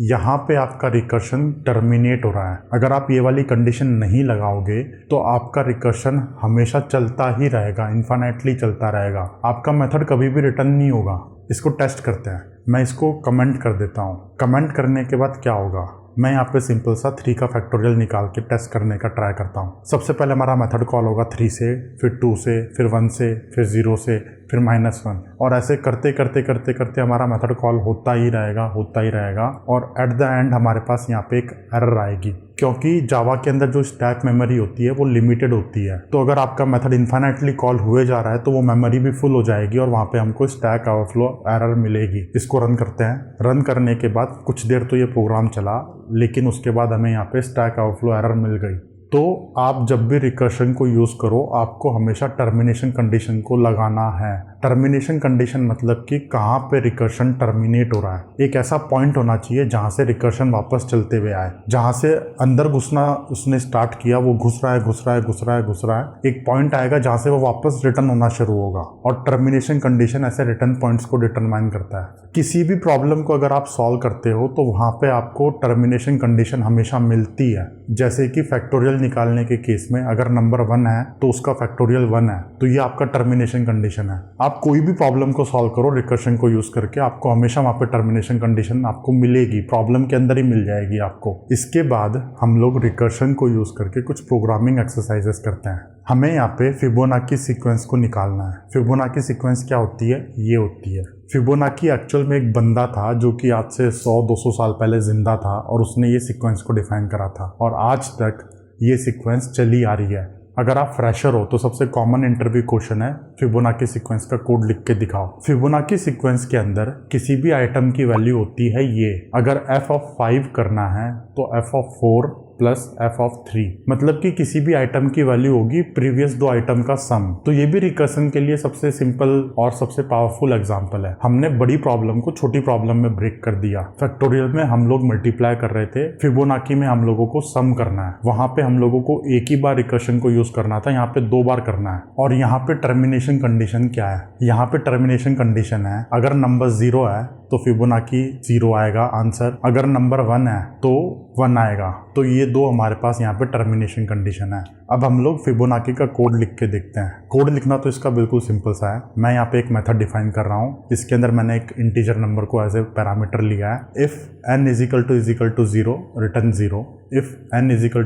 यहाँ पे आपका रिकर्शन टर्मिनेट हो रहा है। अगर आप ये वाली कंडीशन नहीं लगाओगे तो आपका रिकर्शन हमेशा चलता ही रहेगा, इन्फिनिटली चलता रहेगा। आपका मेथड कभी भी रिटर्न नहीं होगा। इसको टेस्ट करते हैं। मैं इसको कमेंट कर देता हूँ। कमेंट करने के बाद क्या होगा, मैं यहाँ पे सिंपल सा 3 का फैक्टोरियल निकाल के टेस्ट करने का ट्राई करता हूँ। सबसे पहले हमारा मेथड कॉल होगा 3 से, फिर 2 से, फिर 1 से, फिर 0 से, फिर -1, और ऐसे करते करते करते करते हमारा मेथड कॉल होता ही रहेगा और एट द एंड हमारे पास यहाँ पे एक एरर आएगी, क्योंकि जावा के अंदर जो स्टैक मेमोरी होती है वो लिमिटेड होती है। तो अगर आपका मेथड इन्फिनिटली कॉल हुए जा रहा है तो वो मेमोरी भी फुल हो जाएगी और वहाँ पे हमको स्टैक ओवरफ्लो एरर मिलेगी। इसको रन करते हैं। रन करने के बाद कुछ देर तो ये प्रोग्राम चला, लेकिन उसके बाद हमें यहाँ पे स्टैक ओवरफ्लो एरर मिल गई। तो आप जब भी रिकर्शन को यूज़ करो, आपको हमेशा टर्मिनेशन कंडीशन को लगाना है। टर्मिनेशन कंडीशन मतलब कि कहाँ पे रिकर्शन टर्मिनेट हो रहा है। एक ऐसा पॉइंट होना चाहिए जहाँ से रिकर्शन वापस चलते हुए आए। जहाँ से अंदर घुसना उसने स्टार्ट किया, वो घुस रहा है, एक पॉइंट आएगा जहाँ से वो वापस रिटर्न होना शुरू होगा। और टर्मिनेशन कंडीशन ऐसे रिटर्न पॉइंट्स को डिटरमाइन करता है। किसी भी प्रॉब्लम को अगर आप सॉल्व करते हो तो वहाँ पे आपको टर्मिनेशन कंडीशन हमेशा मिलती है। जैसे कि फैक्टोरियल निकालने के केस में अगर नंबर 1 है तो उसका फैक्टोरियल 1 है, तो ये आपका टर्मिनेशन कंडीशन है। आप कोई भी प्रॉब्लम को सॉल्व करो रिकर्शन को यूज करके, आपको हमेशा वहाँ पे टर्मिनेशन कंडीशन आपको मिलेगी, प्रॉब्लम के अंदर ही मिल जाएगी आपको। इसके बाद हम लोग रिकर्शन को यूज करके कुछ प्रोग्रामिंग एक्सरसाइजेस करते हैं। हमें यहाँ पे फिबोनाची सीक्वेंस को निकालना है। फिबोनाची सीक्वेंस क्या होती है, ये होती है। फिबोनाची एक्चुअल में एक बंदा था जो कि आज से 100-200 साल पहले जिंदा था और उसने ये सीक्वेंस को डिफाइन करा था और आज तक ये सीक्वेंस चली आ रही है। अगर आप फ्रेशर हो तो सबसे कॉमन इंटरव्यू क्वेश्चन है फिबोनाची सीक्वेंस का कोड लिख के दिखाओ। फिबोनाची सीक्वेंस के अंदर किसी भी आइटम की वैल्यू होती है ये। अगर f(5) करना है तो f(4) + f(3), मतलब कि किसी भी आइटम की वैल्यू होगी प्रीवियस 2 आइटम का सम। तो ये भी रिकर्सन के लिए सबसे सिंपल और सबसे पावरफुल एग्जांपल है। हमने बड़ी प्रॉब्लम को छोटी प्रॉब्लम में ब्रेक कर दिया। फैक्टोरियल में हम लोग मल्टीप्लाई कर रहे थे, फिबोनाची में हम लोगों को सम करना है। वहां पे हम लोगों को एक ही बार रिकर्शन को यूज करना था, यहाँ पे 2 बार करना है। और यहाँ पे टर्मिनेशन कंडीशन क्या है, यहाँ पे टर्मिनेशन कंडीशन है अगर नंबर 0 है तो फिबोनाची 0 आएगा आंसर, अगर नंबर 1 है तो 1 आएगा। तो ये 2 हमारे पास यहाँ पे टर्मिनेशन कंडीशन है। अब हम लोग फिबोनाची का कोड लिख के देखते हैं। कोड लिखना तो इसका बिल्कुल सिंपल सा है। मैं यहाँ पे एक मेथड डिफाइन कर रहा हूँ। इसके अंदर मैंने एक इंटीजर नंबर को एज ए पैरामीटर लिया है। If n is equal to 0 return 0, if n is equal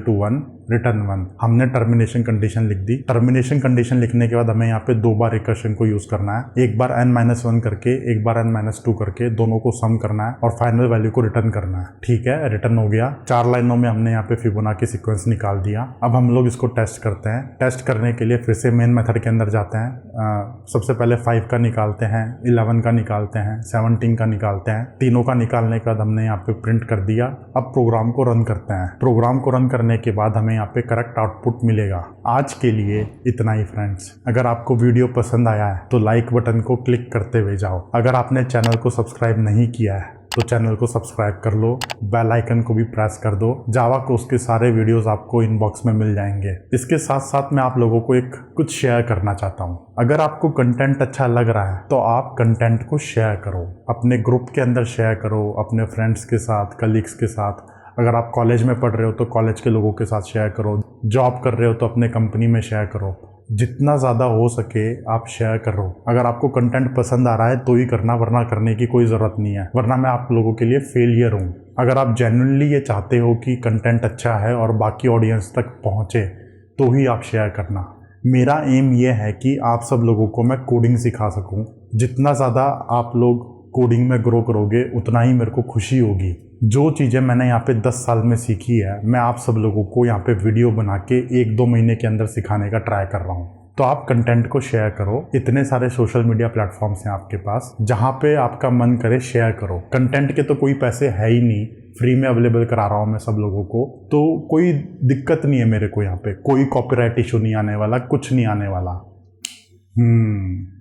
to 1 return 1। हमने टर्मिनेशन कंडीशन लिख दी। टर्मिनेशन कंडीशन लिखने के बाद हमें यहाँ पे 2 बार रिकर्शन को यूज करना है। एक बार n-1 करके, एक बार n-2 करके, दोनों को सम करना है और फाइनल वैल्यू को रिटर्न करना है। ठीक है, रिटर्न हो गया। 4 लाइनों में हमने यहाँ पे फिबोनाची सीक्वेंस निकाल दिया। अब हम लोग इसको टेस्ट करते हैं। टेस्ट करने के लिए फिर से मेन मेथड के अंदर जाते हैं। सबसे पहले 5 का निकालते हैं, 11 का निकालते हैं, 17 का निकालते हैं। तीनों का निकालने के बाद हमने यहाँ पे प्रिंट कर दिया। अब प्रोग्राम को रन करते हैं। प्रोग्राम को रन करने के बाद हमें यहाँ पे करेक्ट आउटपुट मिलेगा। आज के लिए इतना ही फ्रेंड्स। अगर आपको वीडियो पसंद आया है तो लाइक बटन को क्लिक करते हुए जाओ। अगर आपने चैनल को सब्सक्राइब नहीं किया है तो चैनल को सब्सक्राइब कर लो, बेल आइकन को भी प्रेस कर दो। जावा कोर्स के सारे वीडियोस आपको इनबॉक्स में मिल जाएंगे। इसके साथ साथ मैं आप लोगों को कुछ शेयर करना चाहता हूँ। अगर आपको कंटेंट अच्छा लग रहा है तो आप कंटेंट को शेयर करो, अपने ग्रुप के अंदर शेयर करो, अपने फ्रेंड्स के साथ, कलीग्स के साथ। अगर आप कॉलेज में पढ़ रहे हो तो कॉलेज के लोगों के साथ शेयर करो, जॉब कर रहे हो तो अपने कंपनी में शेयर करो। जितना ज़्यादा हो सके आप शेयर करो। अगर आपको कंटेंट पसंद आ रहा है तो ही करना, वरना करने की कोई ज़रूरत नहीं है, वरना मैं आप लोगों के लिए फेलियर हूँ। अगर आप जेन्युइनली ये चाहते हो कि कंटेंट अच्छा है और बाकी ऑडियंस तक पहुँचे तो ही आप शेयर करना। मेरा एम ये है कि आप सब लोगों को मैं कोडिंग सिखा सकूँ। जितना ज़्यादा आप लोग कोडिंग में ग्रो करोगे उतना ही मेरे को खुशी होगी। जो चीज़ें मैंने यहाँ पे 10 साल में सीखी है मैं आप सब लोगों को यहाँ पे वीडियो बना के 1-2 महीने के अंदर सिखाने का ट्राई कर रहा हूँ। तो आप कंटेंट को शेयर करो। इतने सारे सोशल मीडिया प्लेटफॉर्म्स हैं आपके पास, जहाँ पे आपका मन करे शेयर करो। कंटेंट के तो कोई पैसे है ही नहीं, फ्री में अवेलेबल करा रहा हूँ मैं सब लोगों को, तो कोई दिक्कत नहीं है मेरे को। यहाँ पे कोई कॉपीराइट इशू नहीं आने वाला, कुछ नहीं आने वाला।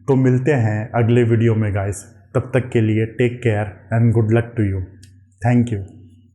तो मिलते हैं अगले वीडियो में गाइस। तब तक के लिए take care and good luck to you. Thank you.